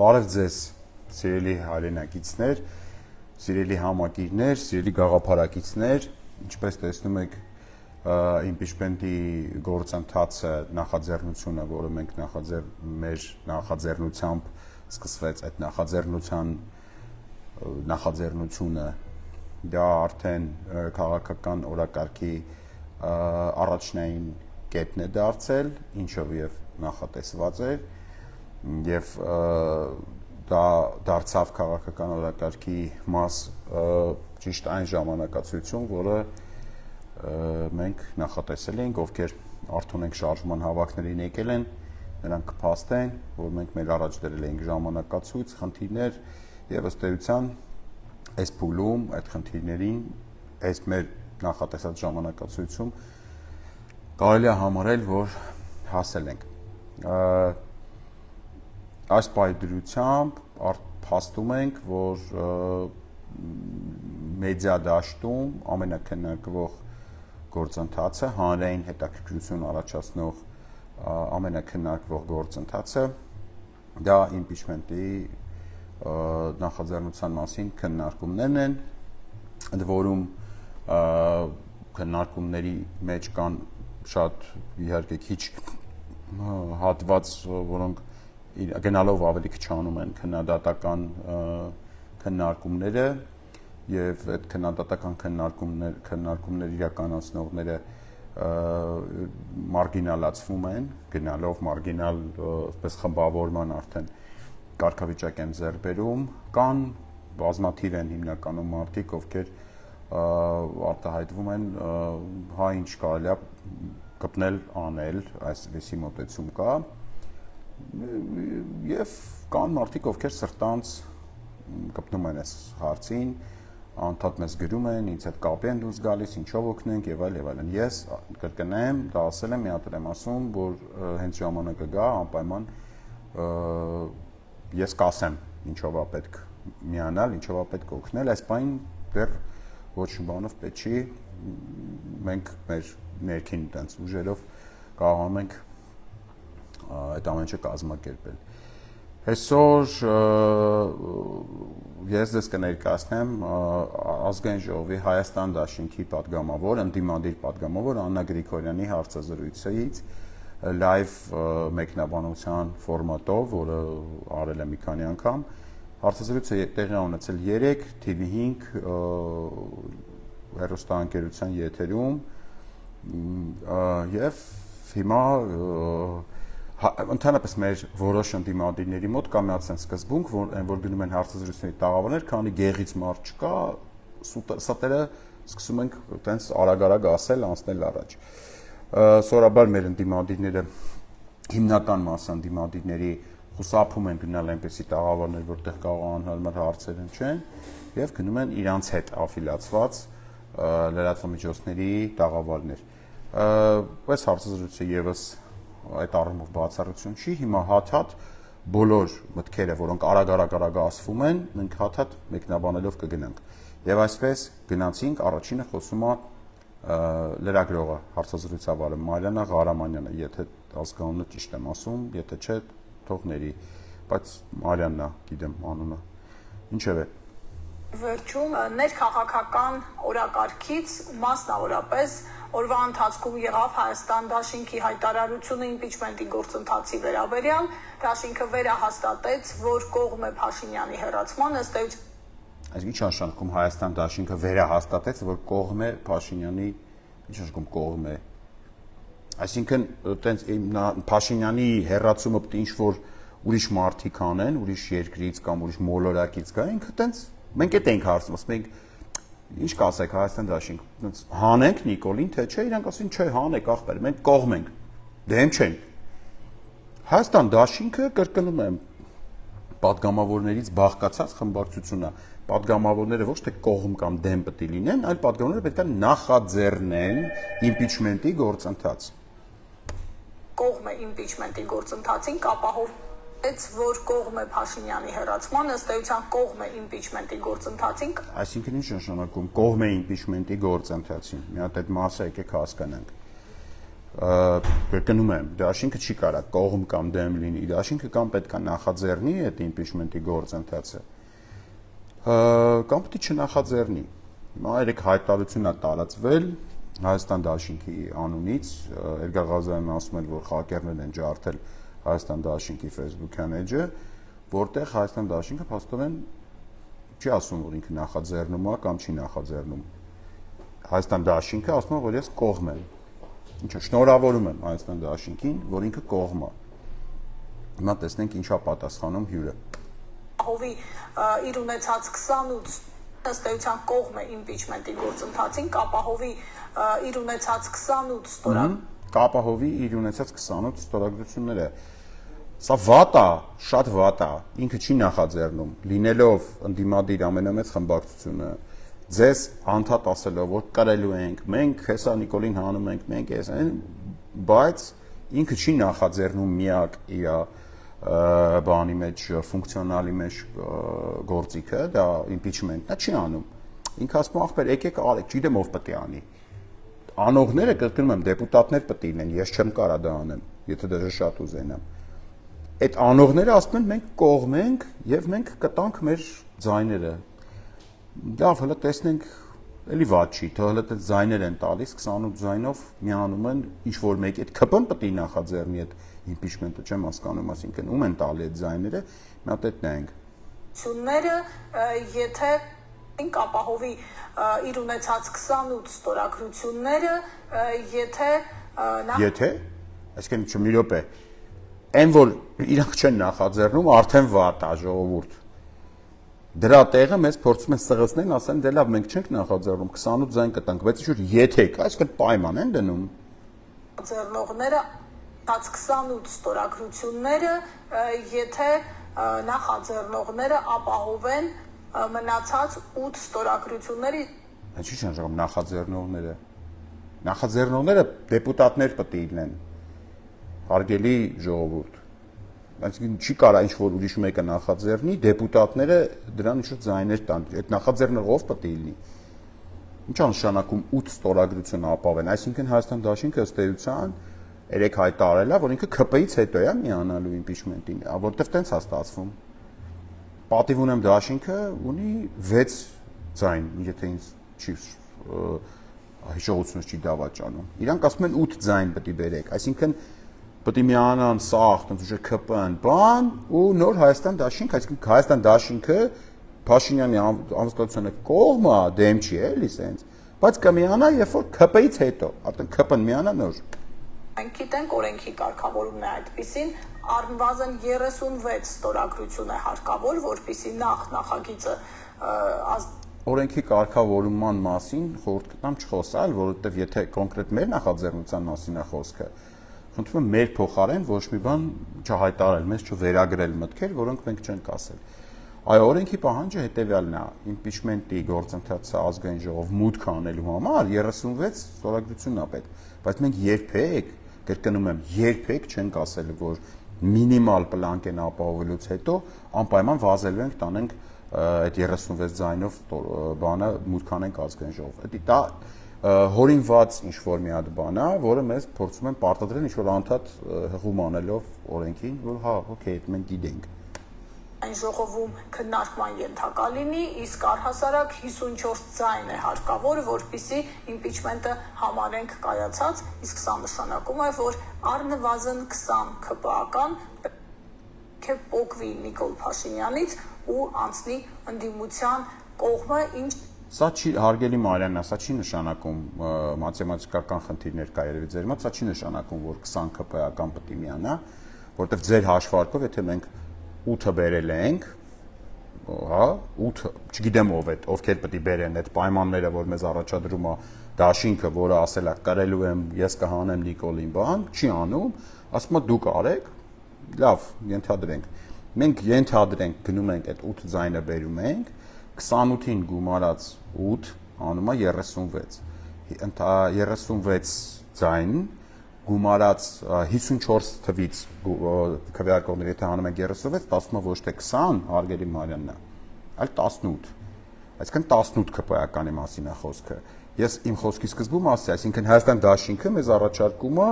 Բարև ձեզ, սիրելի հայրենակիցներ, սիրելի համակիրներ, սիրելի գաղափարակիցներ, ինչպես տեսնում եք, impeachment-ի գործընթացը նախաձեռնությունը, որը մենք մեր նախաձեռնությամբ սկսվեց, այդ նախաձեռնությունը դա արդեն քաղաքական օրակարգի առաջնային կետն է դարձել, ինչով եւ նախատեսված էր եւ դա դարձավ քաղաքական օրակարգի մաս ճիշտ այն ժամանակացույցում, որը մենք նախատեսել էինք, ովքեր արդեն ենք շարժման հավաքներին եկել են, նրանք կփաստեն, որ մենք մեր առաջ դրել էինք ժամանակացույց, խնդիրներ եւ ըստ էության այս փուլում այդ խնդիրներին այս մեր նախատեսած ժամանակացույցում կարելի է համարել, որ հասել ենք։ Այս պայդրությամբ փաստում ենք, որ մեդիա դաշտում ամենակննարկվող գործընթացը, հանրային հետաքրքրություն առաջացնող ամենակննարկվող գործընթացը դա impeachment-ի նախաձեռնության մասին քննարկումներն են, ընդ որում քննարկումների մեջ կան շատ իհարկե քիչ հատված, որոնք գնալով ավելի քչանում են քննադատական քննարկումները եւ այդ քննադատական քննարկումներ իրականացնողները մարգինալացվում են, գնալով մարգինալ այսպես խմբավորման արդեն կարգավիճակ են ձեռք բերում, կան բազմաթիվ են հիմնականում մարդիկ, ովքեր արտահայտվում են, հա ինչ կարելի է գտնել անել, այսպիսի մոտեցում կա եւ կան մարդիկ, ովքեր սրտանց գտնում են այս հարցին, անդադ մեզ գրում են, ինձ հետ կապի են դուրս գալիս, ինչով օգնենք եւ այլն։ Ես կրկնեմ, դա ասել եմ, մի հատ եմ ասում, որ հենց ժամանակը գա անպայման ես կասեմ, ինչով է պետք միանալ, ինչով է պետք օգնել, այս բան դեռ ոչ մի բանով պետք չի, մենք մեր ներքին տենց ուժերով կարողանում ենք այդ ամեն ինչը կազմակերպել։ Այսօր ես ձեզ կներկայացնեմ ազգային ժողովի Հայաստան դաշինքի պատգամավոր, ընդդիմադիր պատգամավոր Աննա Գրիգորյանի հարցազրույցից լայվ մեկնաբանության ֆորմատով, որը արել եմ մի քանի անգամ։ Հարցազրույցը տեղի ունեցել 3 TV5 հեռուստաընկերության եթերում եւ հիմա ընդհանրապես մեր որոշ ընդդիմադիրների մոտ կա մի հատ սկզբունք, որ գնում են հարցազրույցների տաղավարներ, քանի գեղից մարդ չկա, սատերը սկսում ենք տենց արագ ասել, անցնել առաջ։ Սովորաբար մեր ընդդիմադիրները հիմնական մասը ընդդիմադիրների խուսափում են գնալ այնպիսի տաղավարներ, որտեղ կարող անհարմար հարցեր չեն, եւ գնում են իրանց հետ աֆիլիացված լրատվամիջոցների տաղավարներ։ Այս հարցազրույցը եւս այդ առումով բացառություն չի, հիմա հատ-հատ բոլոր մտքերը, որոնք արագ ասվում են, մենք հատ-հատ մեկնաբանելով կգնանք։ Եվ այսպես գնացինք, առաջինը խոսում է լրագրողը, հարցազրույցավարը Մարիաննա Ղարամանյանը, եթե ազգանունը ճիշտ եմ ասում, եթե չէ, թող ների, բայց Մարիաննա գիտեմ անունը։ Ինչևէ Վերջում ներքաղաքական օրակարգից մասնավորապես օրվա ընթացքում եղավ Հայաստան դաշինքի հայտարարությունը impeachment-ի գործընթացի վերաբերյալ, դաշինքը վերահաստատեց, որ կողմ է Փաշինյանի հեռացման, ըստ էության Այս ինչ նշանակում Հայաստան դաշինքը վերահաստատեց, որ կողմ է Փաշինյանի, ինչ նշանակում կողմ է։ Այսինքն, տենց Փաշինյանի հեռացումը պետք է ինչ-որ ուրիշ մարդիկ անեն, ուրիշ երկրից կամ ուրիշ մոլորակից գա, ինքը տենց մենք էդ ենք հարցում, ասում ենք ինչ կասեք Հայաստան դաշինք, տենց հանենք Նիկոլին, թե չէ, իրանք ասին չէ, հանեք ախպեր, մենք կողմ ենք։ Դեմ չենք։ Հայաստան դաշինքը կրկնում եմ պատգամավորներից բաղկացած խմբակցություն է։ Պատգամավորները ոչ թե կողմ կամ դեմ պետք է լինեն, այլ պատգամավորները պետք է նախաձեռնեն impeachment-ի գործընթաց։ Կողմ է impeachment-ի գործընթացին կապահովեց, որ կողմ է Փաշինյանի հեռացման, ըստ էության կողմ է impeachment-ի գործընթացին։ Այսինքն ինչ նշանակում կողմ է impeachment-ի գործընթացին։ Մի հատ այդ մասը եկեք հասկանանք։ կրկնում եմ, դաշինքը չի կարա կողմ կամ դեմ լինի, դաշինքը կամ պետք է նախաձեռնի այդ impeachment-ի գործընթացը, կամ պետք է չնախաձեռնի։ Հիմա երեք հայտարարություն է տարածվել Հայաստան դաշինքի անունից, Էդգար Ղազարյանն ասում է, որ խակերներ են ջարդել Հայաստան դաշինքի Facebook-յան էջը, որտեղ Հայաստան դաշինքը փաստորեն չի ասում, որ ինքը նախաձեռնում է կամ չի նախաձեռնում։ Հայաստան դաշինքը ասում է, որ ես կողմ եմ։ Ինչը շնորհավորում եմ Հայաստան դաշինքին, որ ինքը կողմ է։ Հիմա տեսնենք ինչա պատասխանում հյուրը։ Հովի իր ունեցած 28 ըստ էության կողմ է impeachment-ի գործընթացին, կապահովի իր ունեցած 28 ստորագրությունները։ Կապահովի իր ունեցած 28 ստորագրությունները։ Սա վատ է, շատ վատ է, ինքը չի նախաձեռնում, լինելով ընդդիմադիր ամենամեծ խմբակցությունը, ձեզ անդադ ասելով, որ կրելու ենք, մենք հեսա Նիկոլին հանում ենք, մենք էս այն, բայց ինքը չի նախաձեռնում միակ իր բանի մեջ, ֆունկցիոնալի մեջ գործիքը, դա impeachment-ն է, չի անում։ Ինքը ասում է, ախպեր, եկեք արեք, չգիտեմ ով պետք է անի։ Անողները, կրկնում եմ, դեպուտատներ պետք է լինեն, ես չեմ կարա դա անեմ, եթե դեռ շատ ուզենամ։ Այդ անողները ասում են, մենք կողմ ենք եւ մենք կտանք մեր ձայները։ Լավ, հələ տեսնենք, էլի վատ չի, թե հələ այդ ձայներ են տալիս, 28 ձայնով միանում են ինչ որ մեկ, այդ ԿՊ-ն պետք է նախաձեռնի այդ impeachment-ը, չեմ հասկանում, ասինքն ում են տալի այդ ձայները, մի հատ այդ նայենք։ Ները, եթե կապահովի իր ունեցած 28 ստորագրությունները, եթե այսինքն մի րոպե, այն որ իրանք չեն նախաձեռնում, արդեն վատ է ժողովուրդ։ Դրա տեղը մեզ փորձում են սղացնել, ասեն դե լավ, մենք չենք նախաձեռնում, 28 ձայն կտանք, բայց ինչ որ եթեք, այսինքն պայման են դնում։ Ձեռնողները 28 ստորագրությունները, եթե նախաձեռնողները ապահովեն մնացած 8 ստորագրությունների։ Ինչի՞ չեն ժողով նախաձեռնողները։ Նախաձեռնողները դեպուտատներ պետք է լինեն։ Հարգելի ժողովուրդ, այսինքն չի կարա ինչ որ ուրիշ մեկը նախաձեռնի, դեպուտատները դրան ինչ-որ ձայներ տան, այդ նախաձեռնողը ով պետք է լինի։ Ինչ նշանակում 8 ստորագրություն ապավեն, այսինքն Հայաստան դաշինքը ըստ էության երեք հայտարարել է, որ ինքը ԿՊ-ից հետո է միանալու impeachment-ին, որտեվ տենց է ստացվում։ Պատիվ ունեմ դաշինքը ունի 6 ձայն, եթե ինձ չի հիշողությունս չի դավաճանում։ Իրանք ասում են 8 ձայն պետք է բերեք, այսինքն պետք է միանան սաղ, տենց ուժը ԿՊ-ն, բան ու նոր Հայաստան դաշինք, այսինքն Հայաստան դաշինքը Փաշինյանի անվստահությունը կողմը դեմ չի էլի սենց, բայց կմիանա երբ որ ԿՊ-ից հետո, արդեն ԿՊ-ն միանա նոր։ Մենք գիտենք օրենքի կարգավորումն է այդպիսին, առնվազն 36 ստորագրություն է հարկավոր, որպեսզի նախագիծը օրենքի կարգավորման մասին խորհուրդ կտամ չխոսալ, որովհետև եթե կոնկրետ մեր նախաձեռնության մասին է խոսքը, խնդրում եմ մեր փոխարեն ոչ մի բան չհայտարարել, մեզ չվերագրել մտքեր, որոնք մենք չենք ասել։ Այո, օրենքի պահանջը հետևյալն է, impeachment-ի գործընթացը ազգային ժողով մուտք անելու համար 36 ստորագրություն է պետք, բայց մենք երբեք, կրկնում եմ, երբեք չենք ասել, որ մինիմալ պլանկ են ապահովելուց հետո անպայման վազելու ենք տանենք այդ 36 ձայնով բանը մուտք անենք ազգային ժողով։ Դա հորինված ինչ-որ մի հատ բան է, որը մեզ փորձում են պարտադրել ինչ-որ անդադ հղում անելով օրենքին, որ հա, օքեյ, մենք գիտենք։ Այն ժողովում քննարկման ենթակա լինի, իսկ առհասարակ 54 ձայն է հարկավոր, որպեսզի impeachment-ը համարենք կայացած, իսկ սա նշանակում է, որ առնվազն 20 ԿՊ-ական փոկվի Նիկոլ Փաշինյանից ու անցնի ընդդիմության կողմը, ինչ Սա չի հարգելի Մարիաննա, սա չի նշանակում մաթեմատիկական խնդիրներ կա երևի ձեր մոտ, սա չի նշանակում, որ 20 ԿՊ-ական պետք է միանա, որովհետև ձեր հաշվարկով, եթե մենք 8-ը բերել ենք, հա, 8, չգիտեմ ովքեր պետք է բերեն այդ պայմանները, որ մեզ առաջադրում է դաշինքը, որը ասել է կրելու եմ, ես կհանեմ Նիկոլին, բան, չի անում, ասում է դուք արեք, լավ, ենթադրենք։ Մենք ենթադրենք գնում ենք այդ 8 ձայնը բերում ենք, 28-ին գումարած 8 անում է 36։ 36 ձայն գումարած 54 թվից քվեարկողները եթե հանում ենք 36, ստացվում է ոչ թե 20, հարգելի Մարիաննա, այլ 18։ Այսինքն 18 ԿՊ-ականի մասին է խոսքը։ Ես իմ խոսքի սկզբում ասացի, այսինքն Հայաստան դաշինքը մեզ առաջարկում է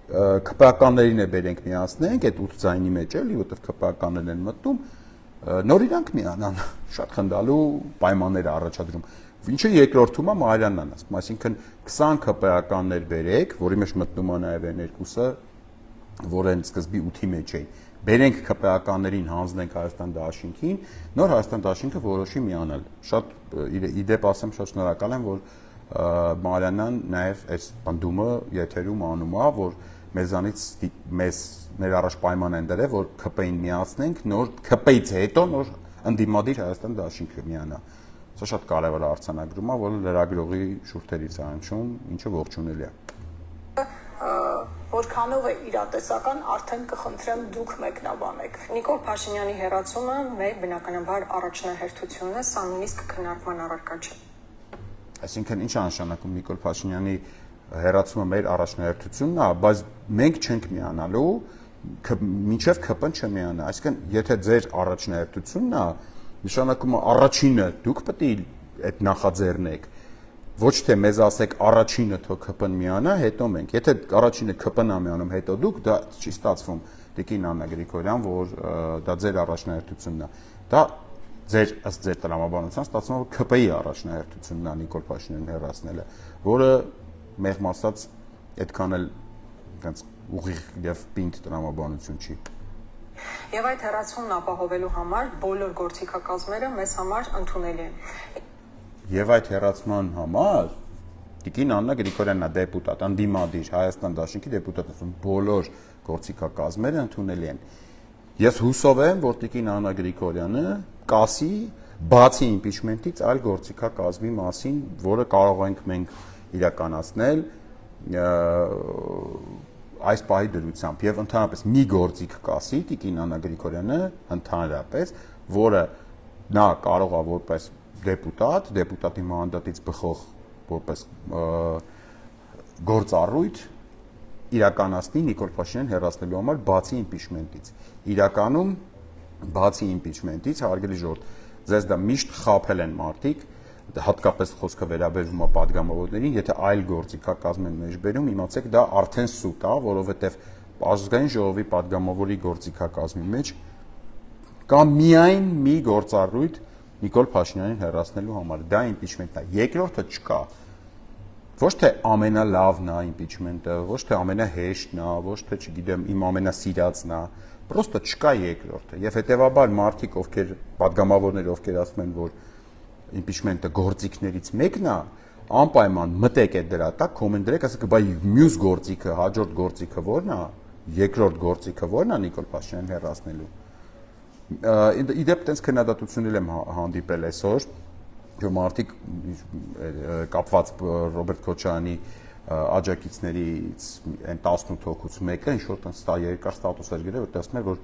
ԿՊԱ-ականներին է բերենք միացնենք այդ 8 ձայնի մեջ էլի, որտեղ ԿՊԱ-ականներն են մտնում, նոր իրանք միանան, շատ խնդալու պայմաններ առաջադրում։ Ինչը երկրորդում է Մարյանն ասում, այսինքն 20 ԿՊԱ-ականներ բերեք, որի մեջ մտնում է նաև այն երկուսը, որ են սկզբի 8-ի մեջ էին։ Բերենք ԿՊԱ-ականներին հանձնենք Հայաստան դաշինքին, նոր Հայաստան դաշինքը որոշի միանալ։ Շատ իդեպ ասեմ, շատ շնորհակալ եմ, որ Մարյանն նաև այս բնդումը եթերում անում է, որ մեզանից մեր առաջ պայման են դրել, որ ԿՊ-ին միացնենք, նոր ԿՊ-ից հետո նոր ընդդիմադիր Հայաստան դաշինքը միանա։ Սա շատ կարևոր արձանագրում է, որ լրագրողի շուրթերից է հնչում, ինչը ողջունելի է։ Որքանով է իրատեսական, արդեն կխնդրեմ դուք մեկնաբանեք։ Նիկոլ Փաշինյանի հերացումը մեր բնականաբար առաջնահերթությունն է, սա նույնիսկ քննարկման առարկա չէ։ Այսինքն ինչ է նշանակում Նիկոլ Փաշինյանի հերացումը մեր առաջնահերթությունն է, բայց մենք չենք միանալու, մինչև ԿՊ-ն չմիանա։ Այսինքն, եթե ձեր առաջնահերթությունն է, նշանակում է առաջինը դուք պետք է այդ նախաձեռնեք։ Ոչ թե մեզ ասեք առաջինը թող ԿՊ-ն միանա, հետո մենք։ Եթե առաջինը ԿՊ-ն է միանում, հետո դուք, դա չի ստացվում։ Տիկին Աննա Գրիգորյան, որ դա ձեր առաջնահերթությունն է։ Դա ըստ ձեր տրամաբանության ստացվում է, որ ԿՊ-ի առաջնահերթությունն է Նիկոլ Փաշինյանին հեռացնելը, որը մեղմ ասած այդքան էլ այնց ուղիղ եւ պինդ տրամաբանություն չի։ Եվ այդ հեռացումն ապահովելու համար բոլոր գործիքակազմերը մեզ համար ընդունելի են։ Եվ այդ հեռացման համար Տիկին Աննա Գրիգորյանն է դեպուտատ, ընդդիմադիր Հայաստան դաշինքի դեպուտատ, բոլոր գործիքակազմերը ընդունելի են։ Ես հուսով եմ, որ Տիկին Աննա Գրիգորյանը կասի բացի իմպիչմենտից այլ գործիքակազմի մասին, որը կարող ենք մենք իրականացնել այս պահի դրությամբ եւ ընդհանրապես մի գործիք կասի Տիկին Աննա Գրիգորյանը ընդհանրապես, որը նա կարող է որպես դեպուտատ, դեպուտատի մանդատից բխող որպես գործառույթ իրականացնի Նիկոլ Փաշինյանին հեռացնելու համար բացի իմպիչմենտից։ Իրականում բացի իմպիչմենտից հարգելի ժողովուրդ, ձեզ դա միշտ խաբել են մարդիկ, հատկապես խոսքը վերաբերվում է падգամավորներին, եթե այլ գործիքակազմ են մեջբերում, իմացեք դա արդեն սուտ է, որովհետև Ազգային ժողովի падգամավորի գործիքակազմի մեջ կա միայն մի գործառույթ Նիկոլ Փաշինյանին հեռացնելու համար, դա իմպիչմենտն է։ Երկրորդը չկա։ Ոչ թե ամենալավն է իմպիչմենտը, ոչ թե ամենահեշտն է, ոչ թե, չգիտեմ, իմ ամենասիրածն է, պրոստը չկա երկրորդը։ Եվ հետեւաբար մարդիկ, ովքեր падգամավորներ, ովքեր ասում են, որ իմպիչմենտը գործիքներից մեկն է, անպայման մտեք այդ դրա տակ, կոմենտ դրեք, ասեք, բայ մյուս գործիքը, հաջորդ գործիքը ո՞րն է, երկրորդ գործիքը ո՞րն է Նիկոլ Փաշինյանին հեռացնելու։ Իդեպ տենց քննադատություններ եմ հանդիպել այսօր, որ մարդիկ կապված Ռոբերտ Քոչարյանի աջակիցներից այն 18 հոգուց մեկը ինչ որ տենց երկար ստատուս էր գրել, որտեղ ասում էր, որ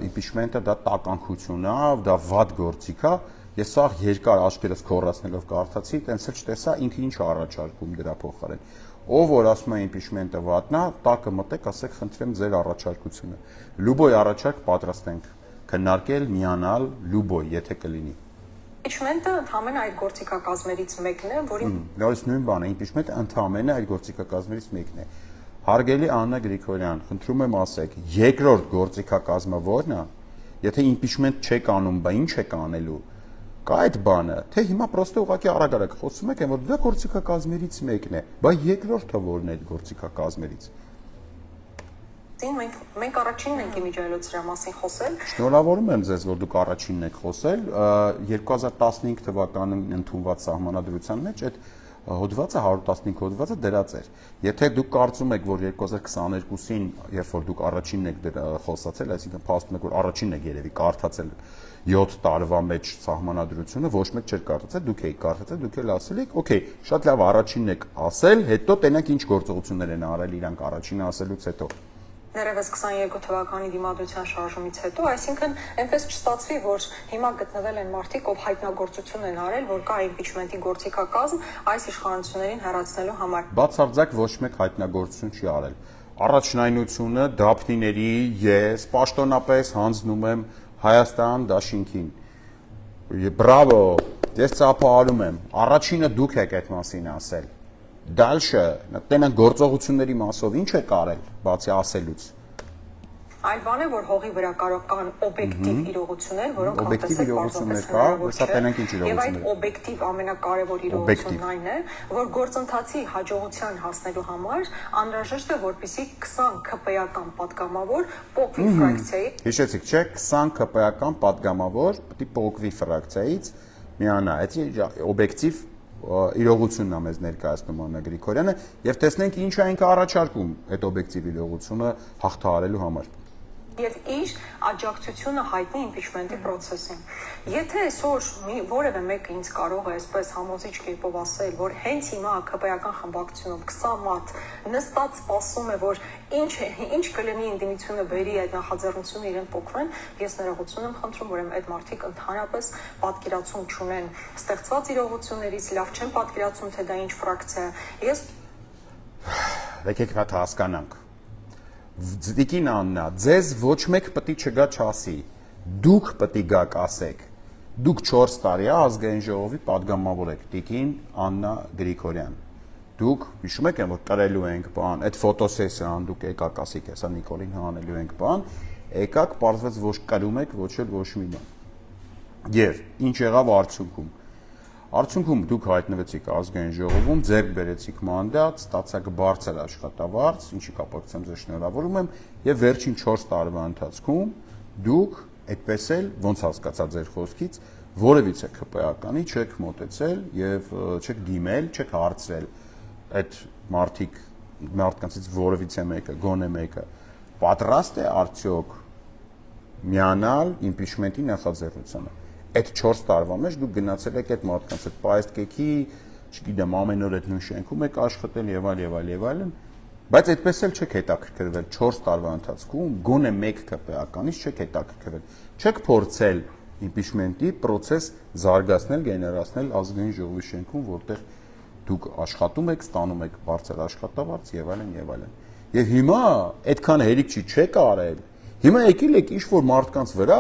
իմպիչմենտը դա տականքություն է, դա վատ գործիք է։ Ես սա երկար աչքերս քորացնելով կարդացի, տենց էլ չտեսա ինքը ինչ առաջարկում դրա փոխարեն։ Ով որ ասում է իմպիչմենտը վատնա, տակը մտեք, ասեք, խնդրեմ ձեր առաջարկությունը։ Լուբոյ առաջարկ պատրաստ ենք քննարկել, միանալ, լուբոյ, եթե կլինի։ Իմպիչմենտը ընդհանրապես այդ գործիքակազմերից մեկն է, որի նորից նույն բանը, իմպիչմենտը ընդհանրապես այդ գործիքակազմերից մեկն է։ Հարգելի Աննա Գրիգորյան, խնդրում եմ ասեք, երկրորդ գործիքակազմը ո՞րն է։ Եթե իմպիչմենտ չեք անում, բա ինչ եք անելու։ Կա այդ բանը, թե հիմա պրոստը ուղղակի արագ խոսում եք, որ դա գործիքակազմերից մեկն է, բա երկրորդը ո՞րն է այդ գործիքակազմերից։ Մենք առաջինն ենք իմիջիայլոց դրա մասին խոսել։ Շնորհավորում եմ ձեզ, որ դուք առաջինն եք խոսել։ 2015 թվականին ընդունված սահմանադրության մեջ այդ հոդվածը 115 հոդվածը դրած էր։ Եթե դուք կարծում եք, որ 2022-ին, երբ որ դուք առաջինն եք խոսացել, այսինքն փաստում եք, որ առաջինն եք երևի կարդացել 7 տարվա մեջ սահմանադրությունը, ոչ մեկ չէր կարդացել, դուք եք կարդացել, դուք էլ ասել եք, օքեյ, շատ լավ, առաջինն եք ասել, հետո տենակ ինչ գործողություններ են արել իրանք առաջինը ասելուց հետո։ Ներևս 22 թվականի դիմադրության շարժումից հետո, այսինքն այնպես չստացվի, որ հիմա գտնվել են մարդիկ, ով հայտնագործություն են արել, որ կա իմպիչմենտի գործիքակազմ այս իշխանություններին հեռացնելու համար։ Բացարձակ ոչ մեկ հայտնագործություն չի արել։ Առաջնայնությունը դափնիների ես պաշտոնապես հանձնում եմ Հայաստան դաշինքին։ Բրավո, Ես ծափահարում եմ։ Առաջինը դուք եք այդ մասին ասել։ Դալշը, տենան գործողությունների մասով ինչ եք արել, բացի ասելուց։ Այլ բան է, որ հողի վրա կարող կան օբյեկտիվ իրողություններ, որոնք օբյեկտիվ իրողություններ կա, սա տենանք ինչ իրողություններ։ Եվ այդ օբյեկտիվ ամենակարևոր իրողությունն այն է, որ գործընթացի հաջողության հասնելու համար անհրաժեշտ է, որպեսզի 20 ԿՊ-ական պատգամավոր փոքրի ֆրակցիայի։ Հիշեցիք, չէ՞, 20 ԿՊ-ական պատգամավոր պետք է փոքրի ֆրակցիայից միանա։ Այդ օբյեկտիվ իրողությունն է մեզ ներկայացնում Աննա Գրիգորյանը, եւ տեսնենք ինչ է ինքը առաջարկում այդ օբյեկտիվ իրողությունը հաղթահարելու համար։ Եվ իր աջակցությունը հայտնի իմպիչմենտի process-ին։ Եթե այսօր որևէ մեկը ինձ կարող է այսպես համոզիչ կերպով ասել, որ հենց հիմա ԿՊ-ական խմբակցությունում 20 մարդ նստած սպասում է, որ ինչ կլինի ընդդիմությունը բերի այդ նախաձեռնությունը իրեն փոխվեն, ես ներողություն եմ խնդրում, որ այդ մարդիկ ընդհանրապես պատկերացում չունեն ստեղծված իրողություններից, լավ չեն պատկերացում, թե դա ինչ ֆրակցիա է։ Ես եկեք հատ հասկանանք։ Տիկին Աննա, ձեզ ոչ մեկ պետք չգա չասի, դուք պետք գաք ասեք, դուք 4 տարի ազգային ժողովի падգամավոր եք, Տիկին Աննա Գրիգորյան, դուք հիշում եք, որ կրելու ենք բան, այդ ֆոտոսեսիան դուք եկաք ասիք, հեսա Նիկոլին հանելու ենք բան, եկաք, պարզվեց ոչ կրում եք, ոչ էլ ոչ մի բան։ Եվ ինչ եղավ արդյունքում։ Արդյունքում դուք հայտնվեցիք ազգային ժողովում, ձեռք բերեցիք մանդատ, ստացաք բարձր աշխատավարձ, ինչի կապակցությամբ ձեզ շնորհավորում եմ, եւ վերջին 4 տարվա ընթացքում դուք այդպես էլ ոնց հասկացա ձեր խոսքից, որևիցե ԿՊ-ականի չեք մոտեցել եւ չեք դիմել, չեք հարցրել այդ մարդկանցից որևիցե մեկը, գոնե մեկը պատրաստ է արդյոք միանալ իմպիչմենտի նախաձեռնությանը։ Այդ 4 տարվա մեջ դուք գնացել եք այդ մարդկանց հետ պայստկեքի, չգիտեմ, ամեն օր այդ նույն շենքում եք աշխատել եւ այլ եւ այլ եւ այլն, բայց այդպես էլ չեք հետաքրքրվել 4 տարվա ընթացքում, գոնե մեկ ԿՊ-ականից չեք հետաքրքրվել, չեք փորձել իմպիչմենտի process զարգացնել, գեներացնել ազգային ժողովի շենքում, որտեղ դուք աշխատում եք, ստանում եք բարձր աշխատավարձ եւ այլն եւ այլն։ Եվ հիմա այդքան հերիք չեք արել։ Հիմա եկել եք ինչ-որ մարդկանց վրա,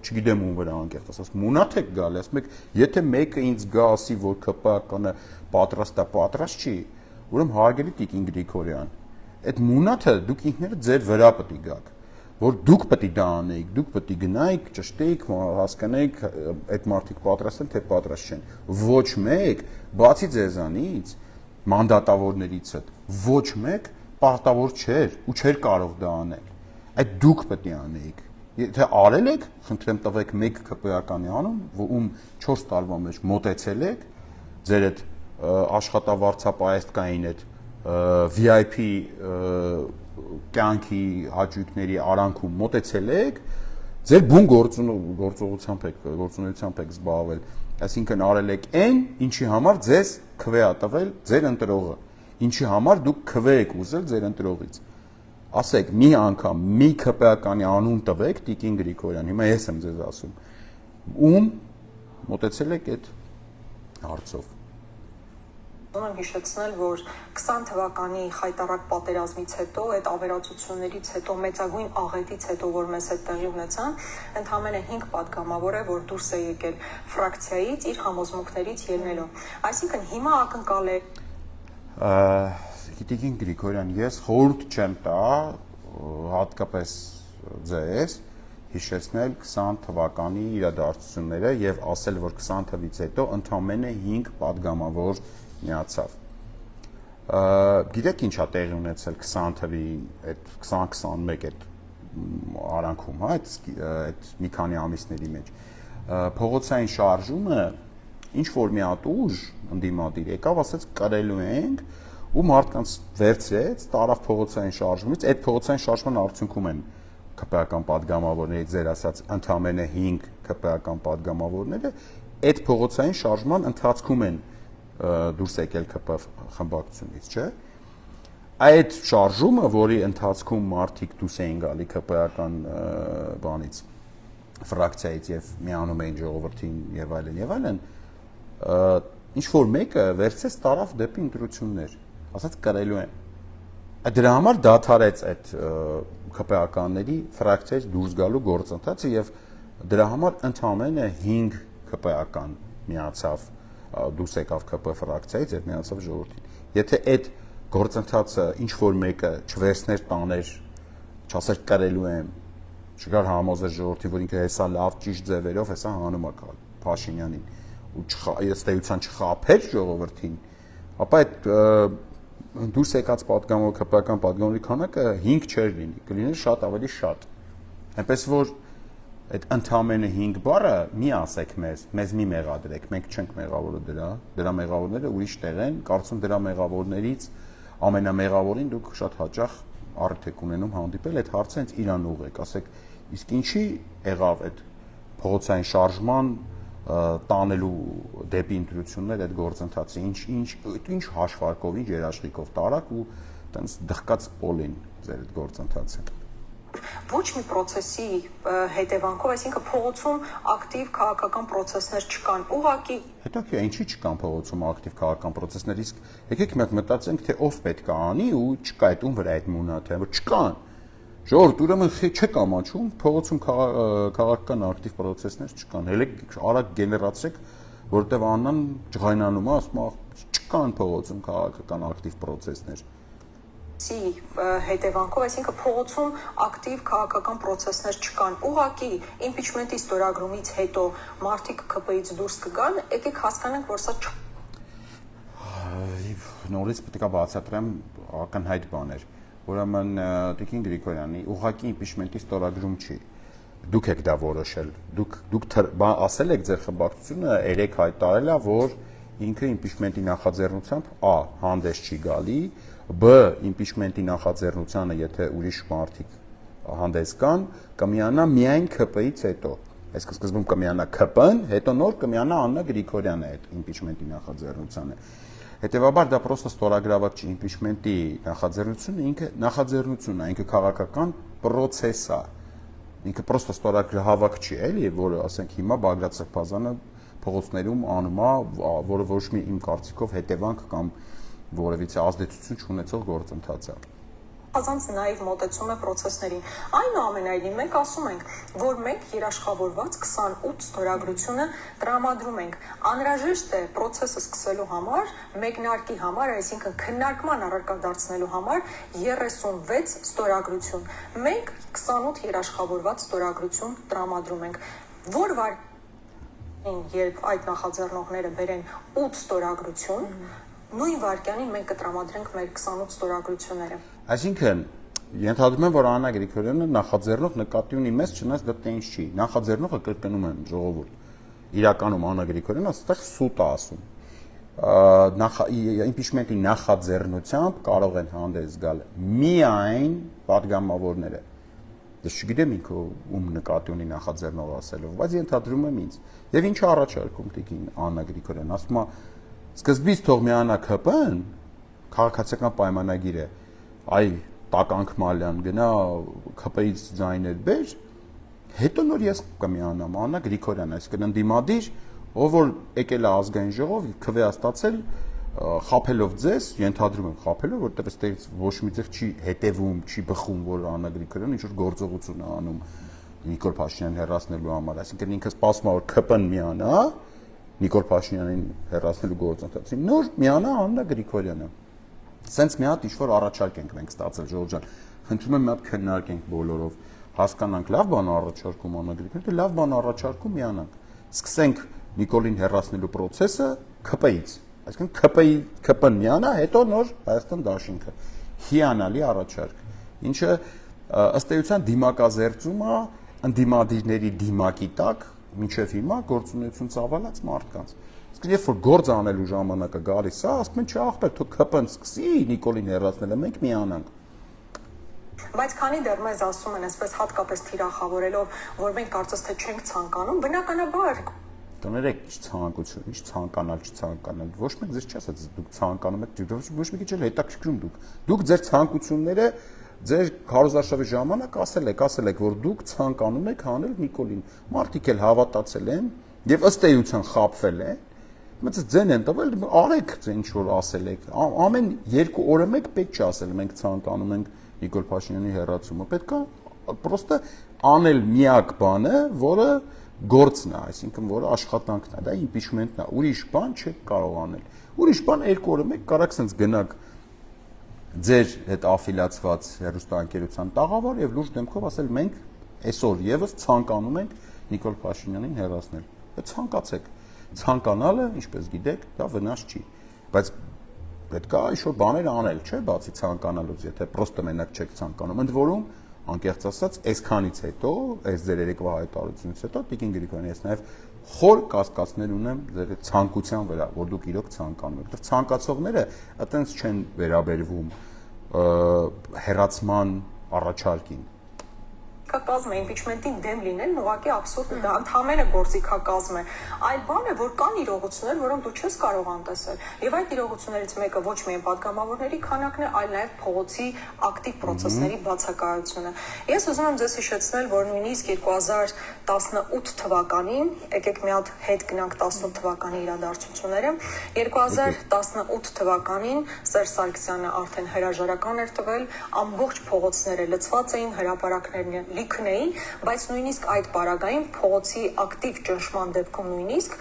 չգիտեմ ում վրա անկեղծ ասած, մունաթ եք գալ, ասում եք, եթե մեկը ինձ գա ասի, որ ԿՊ-ականը պատրաստ է, պատրաստ չի, ուրեմն հարգելի Տիկին Գրիգորյան, այդ մունաթը դուք ինքներդ ձեր վրա պետք է գաք, որ դուք պետք է դա անեիք, դուք պետք է գնայիք, ճշտեիք, հասկանայիք այդ մարդիկ պատրաստ են, թե պատրաստ չեն։ Ոչ մեկ, բացի ձեզանից, մանդատավորներից հետ, ոչ մեկ պարտավոր չէր ու չէր կարող դա անել։ Այդ դուք պետք է անեիք։ Եթե արել եք, խնդրեմ տվեք մեկ ԿՊ-ականի անուն, ում 4 տարվա մեջ մոտեցել եք, ձեր այդ աշխատավարձապայեստկային այդ VIP կյանքի հաճույքների արանքում մոտեցել եք, ձեր բուն գործունեությամբ եք զբաղվել, այսինքն արել եք այն, ինչի համար ձեզ քվե ա տվել ձեր ընտրողը, ինչի համար դուք քվե եք ուզել ձեր ընտրողից։ Ասեք, մի անգամ, մի ԿՊ-ականի անուն տվեք, Տիկին Գրիգորյան, հիմա ես եմ ձեզ ասում, ում մոտեցել եք այդ հարցով։ Ուզում եմ հիշեցնել, որ 20 թվականի խայտառակ պատերազմից հետո, այդ ավերածություններից հետո, մեծագույն աղետից հետո, որ մեզ հետ տեղի ունեցան, ընդամենը 5 պատգամավոր է, որ դուրս է եկել ֆրակցիայից իր համոզմունքներից ելնելով։ Այսինքն հիմա ակնկալ է Տիկին Գրիգորյան, ես խորհուրդ չեմ տա հատկապես ձեզ հիշեցնել 20 թվականի իրադարձությունները եւ ասել, որ 20 թվից հետո ընդամենը 5 падգամավոր միացավ։ Գիտեք ինչա տեղի ունեցել 20 թվի այդ 2021 այդ արանքում, հա, այդ մի քանի ամիսների մեջ։ Փողոցային շարժումը ինչ որ մի հատ ուժ ընդդիմադիր եկավ, ասեց կրելու ենք ու մարդկանց վերցրեց, տարավ փողոցային շարժումից, այդ փողոցային շարժման արդյունքում են ԿՊ-ական падգամավորների ձեր ասած ընդամենը 5 ԿՊ-ական падգամավորները այդ փողոցային շարժման ընթացքում են դուրս եկել ԿՊ խմբակցությունից, չէ՞։ Այդ շարժումը, որի ընթացքում մարդիկ դուրս էին գալի ԿՊ-ական բանից, ֆրակցիայից եւ միանում էին ժողովրդին եւ այլն, ինչ որ մեկը վերցեց տարավ դեպի ընտրություններ, ասած կրելու են։ Դրա համար դադարեց այդ ԿՊ-ականների ֆրակցիայից դուրս գալու գործընթացը եւ դրա համար ընդամենը 5 ԿՊ-ական միացավ դուրս եկավ ԿՊ ֆրակցիայից եւ միացավ ժողովրդին։ Եթե այդ գործընթացը ինչ որ մեկը չվերցներ տաներ, չասեր կրելու եմ, չգար համոզեր ժողովրդին, որ ինքը հեսա լավ ճիշտ ձևերով հեսա հանում է Փաշինյանին ու ըստ էության չխափեր ժողովրդին, ապա այդ դուրս եկած պատգամավոր ԿՊ-ական պատգամավորի քանակը 5 չէր լինի, կլիներ շատ ավելի շատ։ Այնպես որ այդ ընդամենը 5 բառը մի ասեք մեզ մի մեղադրեք, մենք չենք մեղավորը դրա մեղավորները ուրիշ տեղ են, կարծում դրա մեղավորներից ամենամեղավորին դուք շատ հաճախ առիթ եք ունենում հանդիպել, այդ հարցը հենց իրան ուղղեք, ասեք, իսկ ինչի եղավ այդ փողոցային շարժման տանելու դեպի ընտրություններ այդ գործընթացը, ինչ հաշվարկով, ինչ երաշխիքով տարակ ու տենց դղկած պոլին ձեր այդ գործընթացը։ Ոչ մի process-ի հետևանքով, այսինքն փողոցում ակտիվ քաղաքական process-ներ չկան, ուղղակի հետաքրքիր է, ինչի չկան փողոցում ակտիվ քաղաքական process-ներ, իսկ եկեք մենք մտածենք, թե ով պետք է անի ու չկա այդ ում վրա այդ մունաթը, որ չկան։ Ժողովուրդ, ուրեմն չեք ամաչում, փողոցում քաղաքական ակտիվ process-ներ չկան։ Հələ արագ գեներացրեք, որտեղ Աննան ջղայնանում է, ասում է, չկան փողոցում քաղաքական ակտիվ process-ներ։ Հետևանքով, այսինքն փողոցում ակտիվ քաղաքական process-ներ չկան, ուղղակի impeachment-ի ստորագրումից հետո մարդիկ ԿՊ-ից դուրս կգան, եկեք հասկանանք, որ սա նորից պետք է բացատրեմ ակնհայտ բաներ։ Ուրեմն Տիկին Գրիգորյանի ուղղակի impeachment-ի ստորագրում չի։ Դուք եք դա որոշել։ Դուք ասել եք ձեր խմբակցությունը 3 հայտարարել է, որ ինքը impeachment-ի նախաձեռնությամբ A. հանդես չի գալի, B. impeachment-ի նախաձեռնությանը, եթե ուրիշ մարդիկ հանդես կան, կմիանա միայն ԿՊ-ից հետո։ Այս սկզբում կմիանա ԿՊ-ն, հետո նոր կմիանա Աննա Գրիգորյանը այդ impeachment-ի նախաձեռնությանը։ Հետևաբար դա պրոստը ստորագրավակ չի, impeachment-ի նախաձեռնությունը ինքը նախաձեռնությունն է, ինքը քաղաքական process է։ Ինքը պրոստը ստորագրահավաք չի, էլի, որը ասենք հիմա Բագրատ Սրբազանը փողոցներում անում է, որը ոչ մի իմ կարծիքով հետևանք կամ որևիցե ազդեցություն չունեցող գործընթաց է։ Ազանց նաև մոտեցում է process-ներին։ Այնուամենայնիվ մենք ասում ենք, որ մենք երաշխավորված 28 ստորագրությունը տրամադրում ենք։ Անհրաժեշտ է process-ը սկսելու համար, մեկնարկի համար, այսինքն քննարկման առարկա դարձնելու համար 36 ստորագրություն։ Մենք 28 երաշխավորված ստորագրություն տրամադրում ենք։ Որ երբ այդ նախաձեռնողները բերեն 8 ստորագրություն, նույն վարքյանին մենք կտրամադրենք մեր 28 ստորագրությունները։ Այսինքն, ենթադրում եմ, որ Աննա Գրիգորյանը նախաձեռնող նկատի ունի մեզ, չնայած դա տենց չի։ Նախաձեռնողը կրկնում եմ ժողովուրդ։ Իրականում Աննա Գրիգորյանը այստեղ սուտ է ասում։ Impeachment-ի նախաձեռնությամբ կարող են հանդես գալ միայն պատգամավորները։ Ես չգիտեմ ինքը ում նկատի ունի նախաձեռնող ասելով, բայց ենթադրում եմ ինձ։ Եվ ինչ առաջարկում տիկին Աննա Գրիգորյանը, ասում է սկզբից թող միանա ԿՊ-ն, քաղաքացիական պայմանագիրը, այ Տականք Մալյան գնա ԿՊ-ից ձայներ բեր, հետո նոր ես կմիանամ Աննա Գրիգորյան, այսինքն ընդդիմադիր, ով որ եկել է ազգային ժողով, քվեաստացել խափելով ձեզ, ենթադրում եմ խափելով, որտեղ այստեղից ոչ մի ձև չի հետևում, չի բխում, որ Աննա Գրիգորյանը ինչ որ գործողություն է անում Նիկոլ Փաշինյանին հեռացնելու համար, այսինքն ինքը սպասում է, որ ԿՊ-ն միանա Նիկոլ Փաշինյանին հեռացնելու գործընթացին, նոր միանա Աննա Գրիգորյանը։ Սենց մի հատ ինչ-որ առաջարկ ենք մենք ստացել, Ժորժ ջան, խնդրում եմ մի հատ քննարկենք բոլորով, հասկանանք լավ բան առաջարկում Աննա Գրիգորյանը, լավ բան առաջարկում միանանք։ Սկսենք Նիկոլին հեռացնելու process-ը ԿՊ-ից, այսինքն ԿՊ-ն միանա, հետո նոր Հայաստան դաշինքը։ Հիանալի առաջարկ, ինչը ըստ էության դիմակազերծում է ընդդիմադիրների դիմակի տակ մինչև հիմա գործունեություն ծավալած մարդկանց։ Իսկ երբ որ գործ անելու ժամանակը գալիս է, ասում են, չէ, ախպեր, թող ԿՊ-ն սկսի Նիկոլին հեռացնելը, մենք միանանք։ Բայց քանի դեռ մեզ ասում են, այսպես հատկապես թիրախավորելով, որ մենք կարծես թե չենք ցանկանում, բնականաբար Տներեք ցանկություն, ինչ ցանկանալ, չցանկանալ։ Ոչ մեկ ձեզ չի ասած դուք ցանկանում եք, ոչ մի քիչ էլ հետաքրքրում դուք։ Դուք ձեր ցանկությունները ձեր քարոզարշավի ժամանակ ասել եք, որ դուք ցանկանում եք հանել Նիկոլին։ Մարդիկ էլ հավատացել են եւ ըստ էության խաբվել են։ Մտած ձեն են տվել, արեք ինչ որ ասել եք։ Ամեն 2 օրը մեկ պետք չի ասել մենք ցանկանում ենք Նիկոլ Փաշինյանի հեռացումը։ Պետք է պրոստը անել միակ բանը, որը գործն է, այսինքն որը աշխատանքն է, դա impeachment-ն է, ուրիշ բան չեք կարող անել։ Ուրիշ բան 2 օրը մեկ կարաք sense գնաք ձեր հետ աֆիլիացված հեռուստաընկերության տաղավար եւ լուրջ դեմքով ասել մենք այսօր եւս ցանկանում ենք Նիկոլ Փաշինյանին հեռացնել։ Դա ցանկացեք։ Ցանկանալը, ինչպես գիտեք, դա վնաս չի, բայց պետք է ինչ-որ բաներ անել, չէ՞, բացի ցանկանալուց, եթե պրոստը մենակ չեք ցանկանում։ Ընդ որում, անկեղծ ասած, այսքանից հետո, այս ձեր երեկվա հայտարարությունից հետո Տիկին Գրիգորյանի ես նաև խոր կասկածներ ունեմ ձեր ցանկության վրա, որ դուք իրոք ցանկանում եք։ Դեռ ցանկացողները այտենց չեն վերաբերվում հերացման առաջարկին։ Կազմը impeachment-ի դեմ լինելն ուղղակի абսուրդ է, դա ընդհանրապես գործիքակազմ է։ Այլ բան է, որ կան իրողություններ, որոնք դու չես կարող անտեսել։ Եվ այդ իրողություններից մեկը ոչ միայն падգամավորների քանակն է, այլ նաև փողոցի ակտիվ process-ների բացակայությունը։ Ես ուզում եմ ձեզ հիշեցնել, որ նույնիսկ 2018 թվականին, եկեք մի հատ հետ գնանք 18 թվականի իրադարձությունները, 2018 թվականին Սերժ Սարգսյանը արդեն հրաժարական էր տվել, ամբողջ փողոցները լցված էին, հրապարակներն լիքն էին, բայց նույնիսկ այդ պարագային փողոցի ակտիվ ճնշման դեպքում նույնիսկ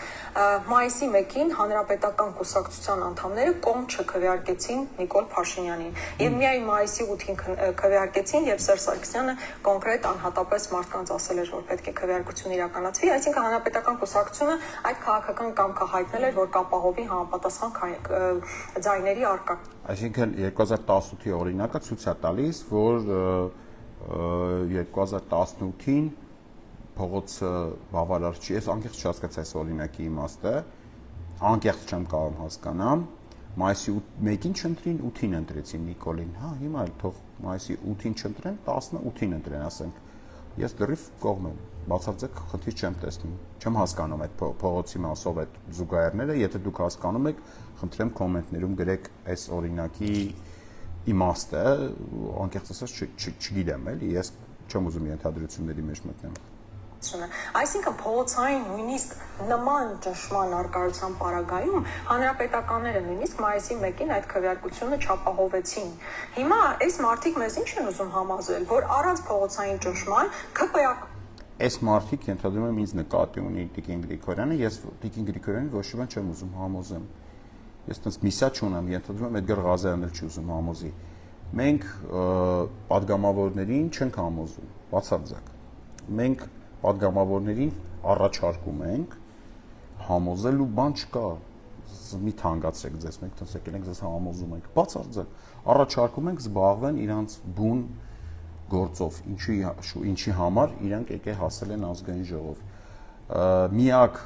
մայիսի 1-ին հանրապետական կուսակցության անդամները կողմ չքվեարկեցին Նիկոլ Փաշինյանին։ Եվ միայն մայիսի 8-ին քվեարկեցին, եւ Սերժ Սարգսյանը կոնկրետ անհատապես մարդկանց ասել էր, որ պետք է քվեարկություն իրականացվի, այսինքն հանրապետական կուսակցությունը այդ քաղաքական կամքը հայտնել էր, որ կապահովի համապատասխան ձայների առկա։ Այսինքն 2018-ի օրինակը ցույց է տալիս, որ 2018-ին փողոցը բավարար չի, ես անկեղծ չհասկացա այս օրինակի իմաստը, անկեղծ չեմ կարող հասկանամ, մայիսի 1-ին չընտրին, 8-ին ընտրեցին Նիկոլին, հա, հիմա էլ թող մայիսի 8-ին չընտրեն, 18-ին ընտրեն, ասենք, ես լրիվ կողմ եմ, բացարձակ խնդիր չեմ տեսնում, չեմ հասկանում այդ փողոցի մասով այդ զուգահեռները, եթե դուք հասկանում եք, խնդրեմ կոմենտներում գրեք այս օրինակի իմաստը, անկեղծ ասած չգիտեմ էլի, ես չեմ ուզում ենթադրությունների մեջ մտնեմ։ Այսինքն փողոցային նույնիսկ նման ճնշման առկայության պարագայում հանրապետականները նույնիսկ մայիսի 1-ին այդ քվեարկությունը չապահովեցին։ Հիմա այս մարդիկ մեզ ինչ են ուզում համոզել, որ առանց փողոցային ճնշման ԿՊ-ը Այս մարդիկ ենթադրում եմ ինձ նկատի ունի Տիկին Գրիգորյանը, ես Տիկին Գրիգորյանին ոչ մի բան չեմ ուզում համոզեմ։ Ես տենց միսա չունեմ, ենթադրում եմ Էդգար Ղազարյանն էլ չի ուզում համոզի։ Մենք падգամավորներին չենք համոզում, բացարձակ։ Մենք падգամավորներին առաջարկում ենք համոզելու բան չկա։ Մի թանկացրեք ձեզ, մենք տենց եկել ենք ձեզ համոզում ենք, բացարձակ։ Առաջարկում ենք զբաղվեն իրանց բուն գործով, ինչի համար իրանք եկե հասել են ազգային ժողով։ Միակ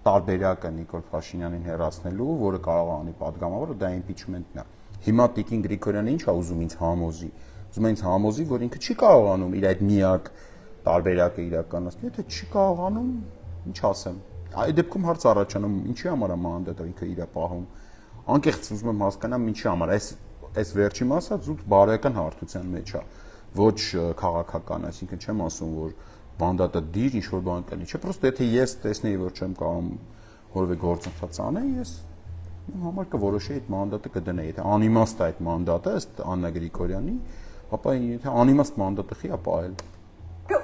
տարբերակը Նիկոլ Փաշինյանին հեռացնելու, որը կարող է անի падգամավորը, դա impeachment-ն է։ Հիմա Տիկին Գրիգորյանը ինչ է ուզում ինձ համոզի։ Ուզում է ինձ համոզի, որ ինքը չի կարողանում իր այդ միակ տարբերակը իրականացնել, եթե չի կարողանում, ինչ ասեմ։ Այդ դեպքում հարց առաջանում, ինչի համար է մանդատը ինքը իր պահում։ Անկեղծ ուզում եմ հասկանամ ինչի համար։ Այս վերջի մասը զուտ բարոյական հարթության մեջ է, ոչ քաղաքական, այսինքն չեմ ասում, որ մանդատը դիր ինչ որ բան կանի։ Չէ, պրոստը եթե ես տեսնեի, որ չեմ կարող որևէ գործընթաց անել, ես իմ համար կորոշեի այդ մանդատը կդնեի։ Եթե անիմաստ է այդ մանդատը, ըստ Աննա Գրիգորյանի, ապա եթե անիմաստ մանդատը խի ապահել։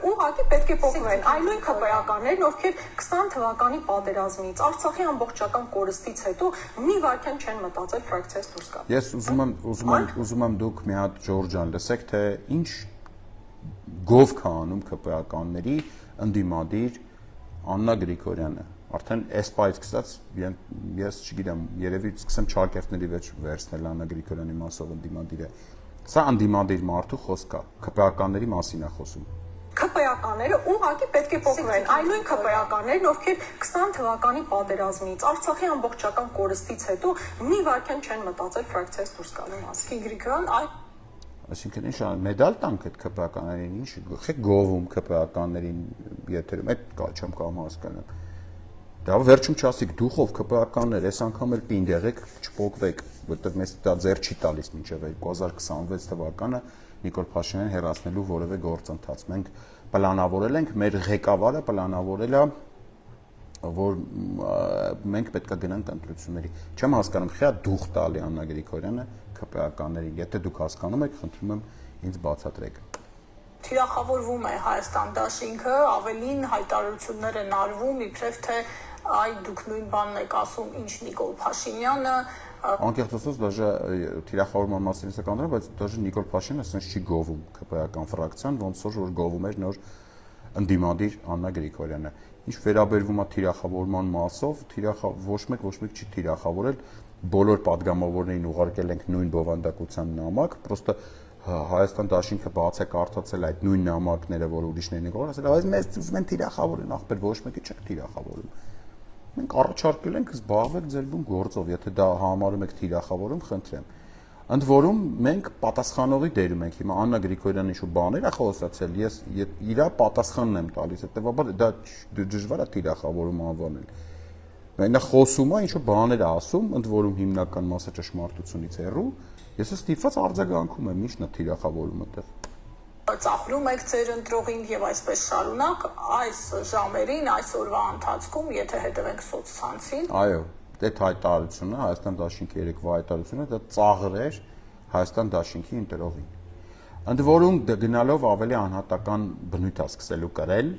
Ուղղակի պետք է փոխվեն այն նույն ԿՊ-ականներն, ովքեր 20 թվականի պատերազմից, Արցախի ամբողջական կորստից հետո մի վայրկյան չեն մտածել ֆրակցիայից դուրս գալ։ Ես ուզում եմ դուք մի հատ Ջորջան լսեք, թե ինչ գով կա անում ԿՊ-ականների ընդդիմադիր Աննա Գրիգորյանը։ Արդեն այս պայից սկսած ես չգիտեմ, երևի սկսեմ չակերտների վեճ վերցնել Աննա Գրիգորյանի մասով ընդդիմադիրը։ Սա ընդդիմադիր մարդու խոսք է, ԿՊ-ականների մասին է խոսում։ ԿՊ-ականները ուղղակի պետք է փոխվեն այն նույն ԿՊ-ականներն, ովքեր 20 թվականի պատերազմից, Արցախի ամբողջական կորստից հետո մի վայրկյան չեն մտածել ֆրակցիայից դուրս գալու մասին։ Գրիգորյան, Այսինքն ինչ մեդալ տանք այդ ԿՊ-ականներին, ինչ խեք գովում ԿՊ-ականներին եթերում, այդ չեմ կարող հասկանալ։ Դա վերջում չասիկ դուխով ԿՊ-ականներ, այս անգամ էլ պինդ եղեք, չփոկվեք, որտեղ մեզ դա ձեռ չի տալիս մինչև 2026 թվականը Նիկոլ Փաշինյանին հեռացնելու որևէ գործընթաց։ Մենք պլանավորել ենք, մեր ղեկավարը պլանավորել է, որ մենք պետք է գնանք ընտրությունների։ Չեմ հասկանում, խիա դուխ տալի Աննա Գրիգորյանը ԿՊ-ականներին։ Եթե դուք հասկանում եք, խնդրում եմ ինձ բացատրեք։ Թիրախավորվում է Հայաստան դաշինքը, ավելին հայտարարություններ են արվում, իբրև թե այ դուք նույն բանն եք ասում, ինչ Նիկոլ Փաշինյանը Անկեղծ ասած, դաժե թիրախավորման մասին է կանոնը, բայց դաժե Նիկոլ Փաշինյանը ասես չի գովում ԿՊ-ական ֆրակցիան, ոնց որ գովում էր նոր ընդդիմադիր Աննա Գրիգորյանը։ Ինչ վերաբերվում է թիրախավորման մասով, ոչ մեկ չի թիրախավորել, բոլոր падգամավորներին ուղարկել ենք նույն բովանդակության նամակ, պրոստը Հայաստան դաշինքը բաց է կարդացել այդ նույն նամակները, որ ուրիշներն են գորել, ասել, բայց մեզ ուզում են թիրախավորեն, ախպեր ոչ մեկի չեք թիրախավորում։ Մենք առաջարկել ենք զբաղվեք ձեր բուն գործով, եթե դա համարում եք թիրախավորում, խնդրեմ։ Ընդ որում մենք պատասխանողի դերում ենք հիմա Աննա Գրիգորյանը ինչ-որ բաներ է խոսացել, ես իր պատասխանն եմ տալիս, հետեւաբար դա դժվար է թիրախավորում անվանել։ Նա խոսում է, ինչ-որ բաներ է ասում, ընդ որում հիմնական մասը ճշմարտությունից հեռու, ես ստիպված արձագանքում եմ, ի՞նչն է թիրախավորումը այդտեղ։ Ծախրում եք ձեր ընտրողին եւ այսպես շարունակ այս ժամերին այսօրվա ընթացքում եթե հետևենք սոցցանցին այո այդ հայտարարությունը Հայաստան դաշինքի երեկվա հայտարարությունը դա ծաղր էր Հայաստան դաշինքի ընտրողին ընդ որում գնալով ավելի անհատական բնույթ է սկսելու կրել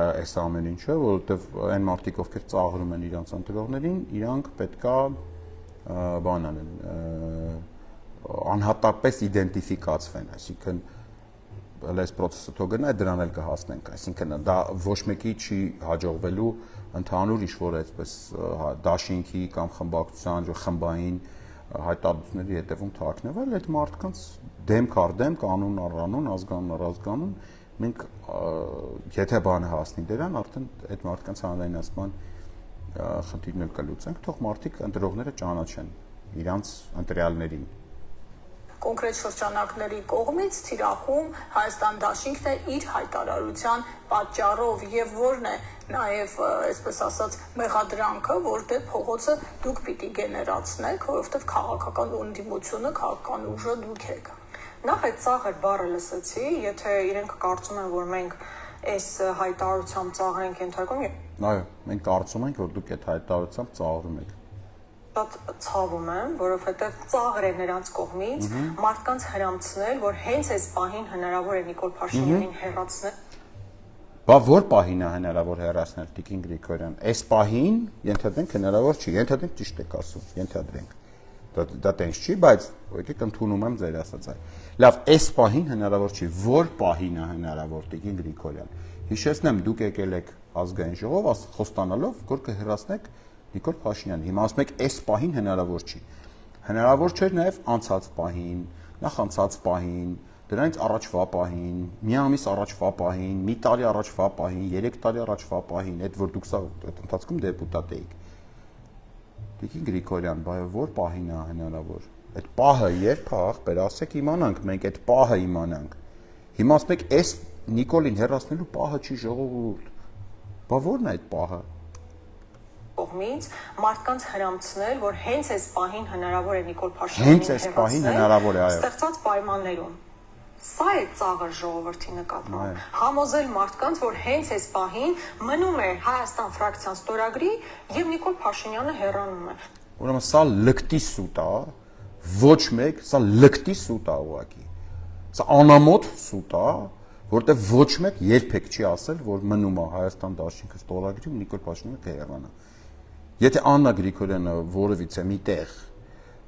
այս ամեն ինչը որովհետեւ այն մարդիկ ովքեր ծաղրում են իրանց ընտրողներին իրանք պետքա բան անեն անհատապես իդենտիֆիկացվեն այսինքն այս process-ը թող գնա, դրան էլ կհասնենք, այսինքն դա ոչ մեկի չի հաջողվելու ընդհանուր ինչ-որ այսպես դաշինքի կամ խմբակցության խմբային հայտարարությունների հետևում թաքնվել, այդ մարդկանց դեմք առ դեմ, կանոն առ կանոն, ազգանուն առ ազգանուն, մենք եթե բանը հասնի դրան, արդեն այդ մարդկանց հանրայնացման խնդիրն էլ կլուծենք, թող մարդիկ ընտրողները ճանաչեն իրանց ընտրյալներին կոնկրետ շրջանակների կողմից թիրախում Հայաստան դաշինքն է իր հայտարարության պատճառով եւ որն է նաեւ այսպես ասած մեղադրանքը որ դե փողոցը դուք պիտի գեներացնեք որովհետեւ քաղաքական ընդդիմությունը քաղաքական ուժը դուք եք նախ այդ ծաղր բառը լսեցի եթե իրենք կարծում են որ մենք այս հայտարարությամբ ծաղր ենք ենթարկում այո մենք կարծում ենք որ դուք այդ հայտարարությամբ ծաղրում եք շատ ցավում եմ, որովհետև ծաղր է նրանց կողմից մարդկանց հրամցնել, որ հենց այս պահին հնարավոր է Նիկոլ Փաշինյանին հեռացնել։ Բա որ պահին է հնարավոր հեռացնել Տիկին Գրիգորյան։ Այս պահին ենթադրենք հնարավոր չի, ենթադրենք ճիշտ եք ասում, ենթադրենք։ Դա տենց չի, բայց եկեք ընդունում եմ ձեր ասածը։ Լավ, այս պահին հնարավոր չի, որ պահին է հնարավոր Տիկին Գրիգորյան։ Հիշեցնեմ, դուք եկել եք ազգային ժողով, խոստանալով, որ կհեռացնեք Նիկոլ Փաշինյան, հիմա ասում եք, այս պահին հնարավոր չի։ Հնարավոր չէր նաև անցած պահին, նախանցած պահին, դրանից առաջվա պահին, մի ամիս առաջվա պահին, մի տարի առաջվա պահին, 3 տարի առաջվա պահին, այդ որ դուք այդ ընթացքում դեպուտատ էիք։ Տիկին Գրիգորյան, բայ որ պահին է հնարավոր։ Այդ պահը երբ է, ախպեր, ասեք իմանանք, մենք այդ պահը իմանանք։ Հիմա ասում եք, այս Նիկոլին հեռացնելու պահը չի ժողովուրդ։ Բա ո՞րն է այդ պահը։ Կողմից մարդկանց հրամցնել, որ հենց այս պահին հնարավոր է Նիկոլ Փաշինյանին հենց այս պահին հնարավոր է, այո։ Ստեղծած պայմաններում։ Սա է ծաղր ժողովրդի նկատմամբ։ Համոզել մարդկանց, որ հենց այս պահին մնում է Հայաստան ֆրակցիան ստորագրի եւ Նիկոլ Փաշինյանը հեռանում է։ Ուրեմն սա լկտի սուտ է, ոչ մեկ, սա լկտի սուտ է ուղղակի։ Սա անամոթ սուտ է, որտեղ ոչ մեկ երբեք չի ասել, որ մնում է Հայաստան դաշինքը ստորագրի ու Նիկոլ Փաշինյանը կհեռանա։ Եթե Աննա Գրիգորյանը որևիցե միտեղ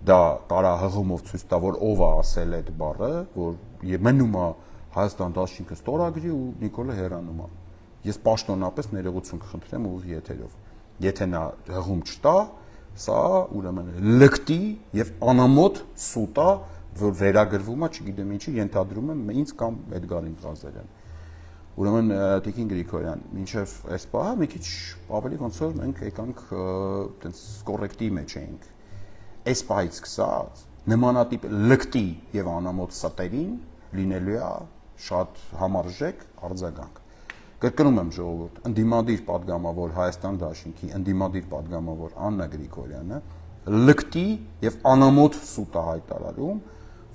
դա տարա հղումով ցույց տա, որ ով է ասել այդ բառը, որ մնում է Հայաստան դաշինքը ստորագրի ու Նիկոլը հեռանում է։ Ես պաշտոնապես ներողություն կխնդրեմ ուղիղ եթերով։ Եթե նա հղում չտա, սա ուրեմն լկտի եւ անամոթ սուտ է, որ վերագրվում է, չգիտեմ ինչի, ենթադրում եմ ինձ կամ Էդգարին Ղազարյան։ Ուրեմն Տիկին Գրիգորյան, մինչև այս պահը մի քիչ ավելի ոնց որ մենք եկանք այտենց կոռեկտի մեջ էինք։ Այս պահից սկսած նմանատիպ լկտի եւ անամոթ սատերին լինելու է շատ համարժեք արձագանք։ Կրկնում եմ ժողովուրդ, ընդդիմադիր падգամավոր Հայաստան դաշինքի ընդդիմադիր падգամավոր Աննա Գրիգորյանը լկտի եւ անամոթ սուտ է հայտարարում,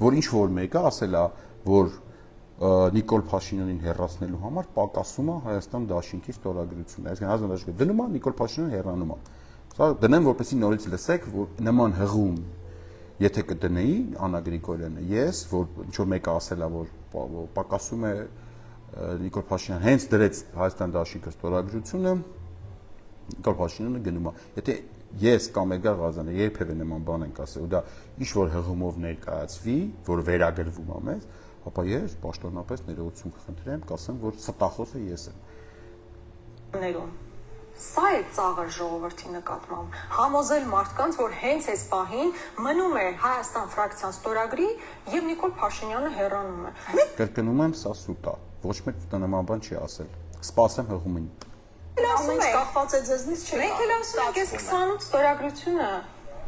որ ինչ որ մեկը ասել է, որ Նիկոլ Փաշինյանին հեռացնելու համար պակասում է Հայաստան դաշինքի ստորագրությունը։ Այսինքն Հայաստան դաշինքը դնում է, Նիկոլ Փաշինյանը հեռանում է։ Սա դնեմ, որպեսզի նորից լսեք, որ նման հղում եթե կդնեի Աննա Գրիգորյանը, ես, որ ինչ որ մեկը ասել է, որ պակասում է Նիկոլ Փաշինյանը հենց դրեց Հայաստան դաշինքը ստորագրությունը, Նիկոլ Փաշինյանը գնում է։ Եթե ես կամ Էդգար Ղազարյանը երբևէ նման բան ենք ասել, ու դա ինչ-որ հղումով ներկայացվի, որ վերագրվում է մեզ, ապա ես պաշտոնապես ներողություն կխնդրեմ, կասեմ, որ ստախոսը ես եմ։ Սա է ծաղր ժողովրդի նկատմամբ համոզել մարդկանց, որ հենց այս պահին մնում է Հայաստան ֆրակցիան ստորագրի եւ Նիկոլ Փաշինյանը հեռանում է։ Կրկնում եմ, սա սուտ է։ Ոչ մեկ նման բան չի ասել։ Կսպասեմ հղումին։ Ամեն ինչ կախված է ձեզնից չի։ Մենք էլ ասում ենք, այս 28 ստորագրությունը,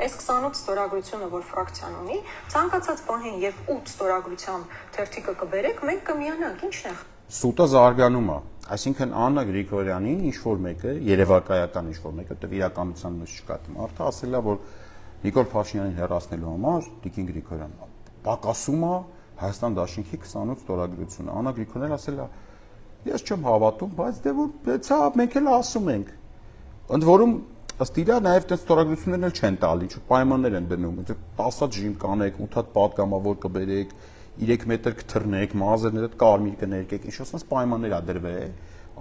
այս 28 ստորագրությունը, որ ֆրակցիան ունի, ցանկացած պահին, երբ 8 ստորագրությամբ թերթիկը կբերեք, մենք կմիանանք, ի՞նչն է։ Սուտը զարգանում է։ Այսինքն Աննա Գրիգորյանին ինչ-որ մեկը, երևակայական ինչ-որ մեկը, դեռ իրականության մեջ չկա, մարդը ասել է, որ Նիկոլ Փաշինյանին հեռացնելու համար Տիկին Գրիգորյանը պակասում է Հայաստան դաշինքի 28 ստորագրությունը։ Աննա Գրիգորյանն ասել է, ես չեմ հավատում, բայց դե որ բեցա մենք էլ ասում ենք։ Ընդ որում ըստ իրա նաև այդ ստորագրություններն էլ չեն տալի, ինչ պայմաններ են դնում, 10 հատ ժիմ կանեք, 8 հատ պատգամավոր կբերեք, 3 մետր կթռնեք, մազերները կարմիր կներկեք, ինչ ասած պայմաններ ա դրվել,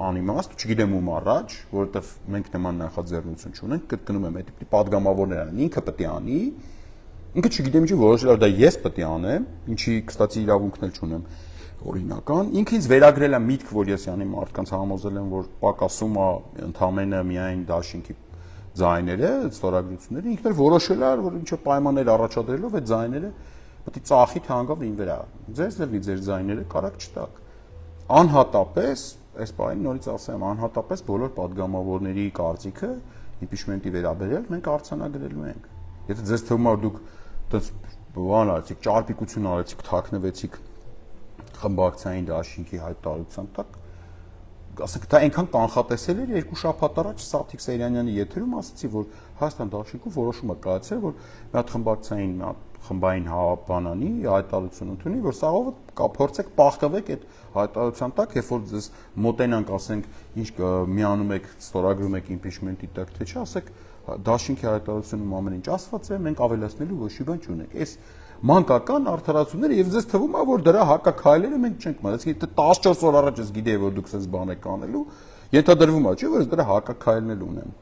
անիմաստ, չգիտեմ ում առաջ, որովհետև մենք նման նախաձեռնություն չունենք, կրկնում եմ, այդ տիպի պատգամավորներն ինքը պետք է անի, ինքը չգիտեմ ինչի որոշել է, դա ես պետք է անեմ, ինչի կստացի իրավունքն էլ չունեմ օրինական, ինքը ինձ վերագրել է միտք, որ ես յանի մարդկանց համոզել եմ, որ պակասում է ընդամենը միայն դաշինքի ձայները, ստորագրությունները, ինքն էլ որոշել է, որ ինչ պայմաններ առաջադրելով այդ ձայները պետք է ծախի թե հանգավ ին վրա։ Ձեզ դեռ ձեր ձայները կարակ չտակ։ Անհատապես, այս բանը նորից ասեմ, անհատապես բոլոր падգամավորների կարծիքը իմպիչմենտի վերաբերյալ մենք արձանագրելու ենք։ Եթե ձեզ թվում է դուք այդպես բան արեցիք, ճարպիկություն արեցիք, թաքնվեցիք խմբակցային դաշինքի հայտարարության տակ, ասենք դա այնքան կանխատեսել էր երկու շաբաթ առաջ Սաթիկ Սեյրանյանի եթերում ասացի, որ Հայաստան դաշինքում որոշումը կայացել, որ մի հատ խմբակցային խմբային բանանի հայտարարություն ընդունի, որ սաղով փորձեք պահկվեք այդ հայտարարության տակ, երբ որ ձեզ մոտենանք, ասենք, ինչ միանում եք, ստորագրում եք իմպիչմենտի տակ, թե չէ, ասեք, դաշինքի հայտարարությունում ամեն ինչ ասված է, մենք ավելացնելու ոչ մի բան չունենք։ Այս մանկական արդարացումները եւ ձեզ թվում է, որ դրա հակաքայլերը մենք չենք մտածի, եթե 14 օր առաջ ես գիտեի, որ դուք sense բան եք անելու, ենթադրվում է, չէ՞, որ ես դրա հակաքայլներ ունեմ։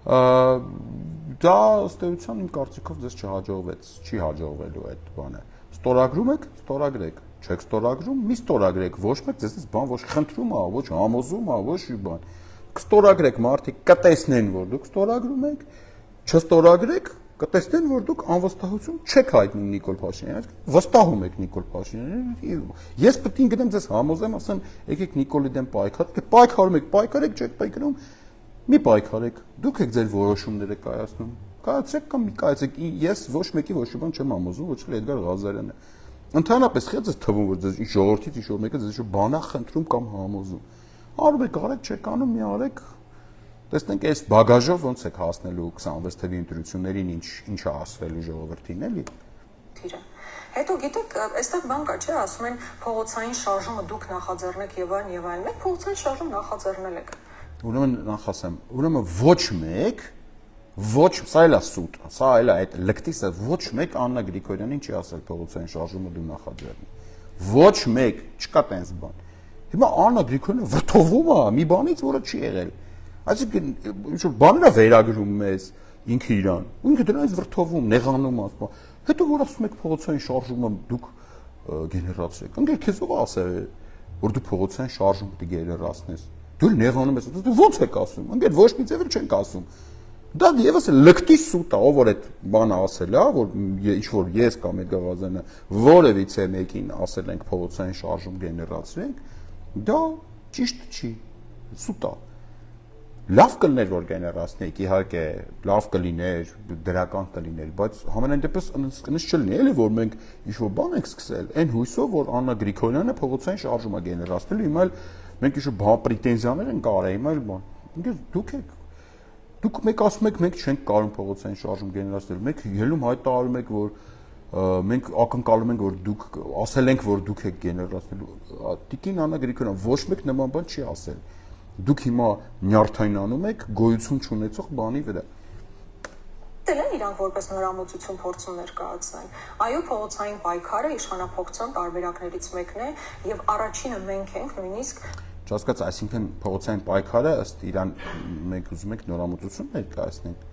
Դա ըստ էության իմ կարծիքով ձեզ չհաջողվեց, չի հաջողվելու այդ բանը։ Ստորագրում եք, ստորագրեք, չեք ստորագրում, մի ստորագրեք, ոչ մեկ ձեզնից բան ոչ խնդրում է, ոչ համոզում է, ոչ մի բան։ Կստորագրեք, մարդիկ կտեսնեն, որ դուք ստորագրում եք, չստորագրեք, կտեսնեն, որ դուք անվստահություն չեք հայտնում Նիկոլ Փաշինյանին, վստահում եք Նիկոլ Փաշինյանին։ Ես պետք է գնեմ ձեզ համոզեմ, ասեմ, եկեք Նիկոլի դեմ պայքար, պայքարում եք, պայքարեք, չեք պայքարում, մի պայքարեք, դուք եք ձեր որոշումները կայացնում։ Կայացրեք կամ մի կայացեք, ես ոչ մեկի ոչ մի բան չեմ համոզում, ոչ էլ Էդգար Ղազարյանը։ Ընդհանրապես խի ձեզ թվում, որ ձեզ ժողովրդից ինչ-որ մեկը ձեզ ինչ-որ բանա խնդրում կամ համոզում։ Արում եք, արեք, չեք անում, մի արեք։ Տեսնենք այս բագաժով ոնց եք հասնելու 26 թվականի ընտրություններին, ինչ է ասվելու ժողովրդին, էլի։ Հետո գիտեք, այստեղ բան կա, չէ, ասում են փողոցային շարժումը դուք նախաձեռնեք եւ այլն, մենք փողոցային շարժում նախաձեռնել ենք։ Ուրեմն նախասեմ, ուրեմն ոչ մեկ, ոչ, սա էլ է սուտ, սա էլ է այդ լկտիսը, ոչ մեկ Աննա Գրիգորյանին չի ասել փողոցային շարժումը դու նախաձեռնի։ Ոչ մեկ, չկա տենց բան։ Հիմա Աննա Գրիգորյանը վրթովում է մի բանից, որը չի եղել։ Այսինքն ինչ-որ բաներ է վերագրում մեզ ինքը իրան, ու ինքը դրանից վրթովում, նեղանում ասում։ Հետո որ ասում եք փողոցային շարժումը դուք գեներացրեք։ Ընկեր քեզ ով ասել է, որ դու փողոցային շարժում պետք է գեներացնես։ Դու նեղանում ես, դու ո՞նց եք ասում։ Ընկեր ոչ մի ձև չենք ասում։ Դա եւս լկտի սուտ է, ով որ այդ բանը ասել է, որ ինչ որ ես կամ Էդգար Ղազարյանը որևիցե մեկին ասել ենք փողոցային շարժում գեներացրենք, դա ճիշտ չի, սուտ է։ Լավ կլներ որ գեներացնեիք, իհարկե, լավ կլիներ, դրական կլիներ, բայց համենայն դեպս ինձ չլինի, էլի որ մենք ինչ-որ բան ենք սկսել, այն հույսով, որ Աննա Գրիգորյանը փողոցային շարժում է գեներացնելու, հիմա էլ մենք ինչ-որ պրետենզիաներ ենք արել, հիմա էլ բան։ Դուք եք, դուք մեկ ասում եք, մենք չենք կարող փողոցային շարժում գեներացնել, մեկ ելում հայտարարում եք, որ մենք ակնկալում ենք, որ դուք ասել ենք, որ դուք եք գեներացնելու։ Տիկին Աննա Գրիգորյան ոչ մեկ նման բան չի ասել։ Դուք հիմա նյարդայնանում եք գոյություն չունեցող բանի վրա։ Դել են իրանք որպես նորամուծություն փորձում ներկայացնել։ Այո, փողոցային պայքարը իշխանափոխության տարբերակներից մեկն է եւ առաջինը մենք ենք նույնիսկ Չհասկաց, այսինքն փողոցային պայքարը ըստ իրան մենք ուզում ենք նորամուծություն ներկայացնենք։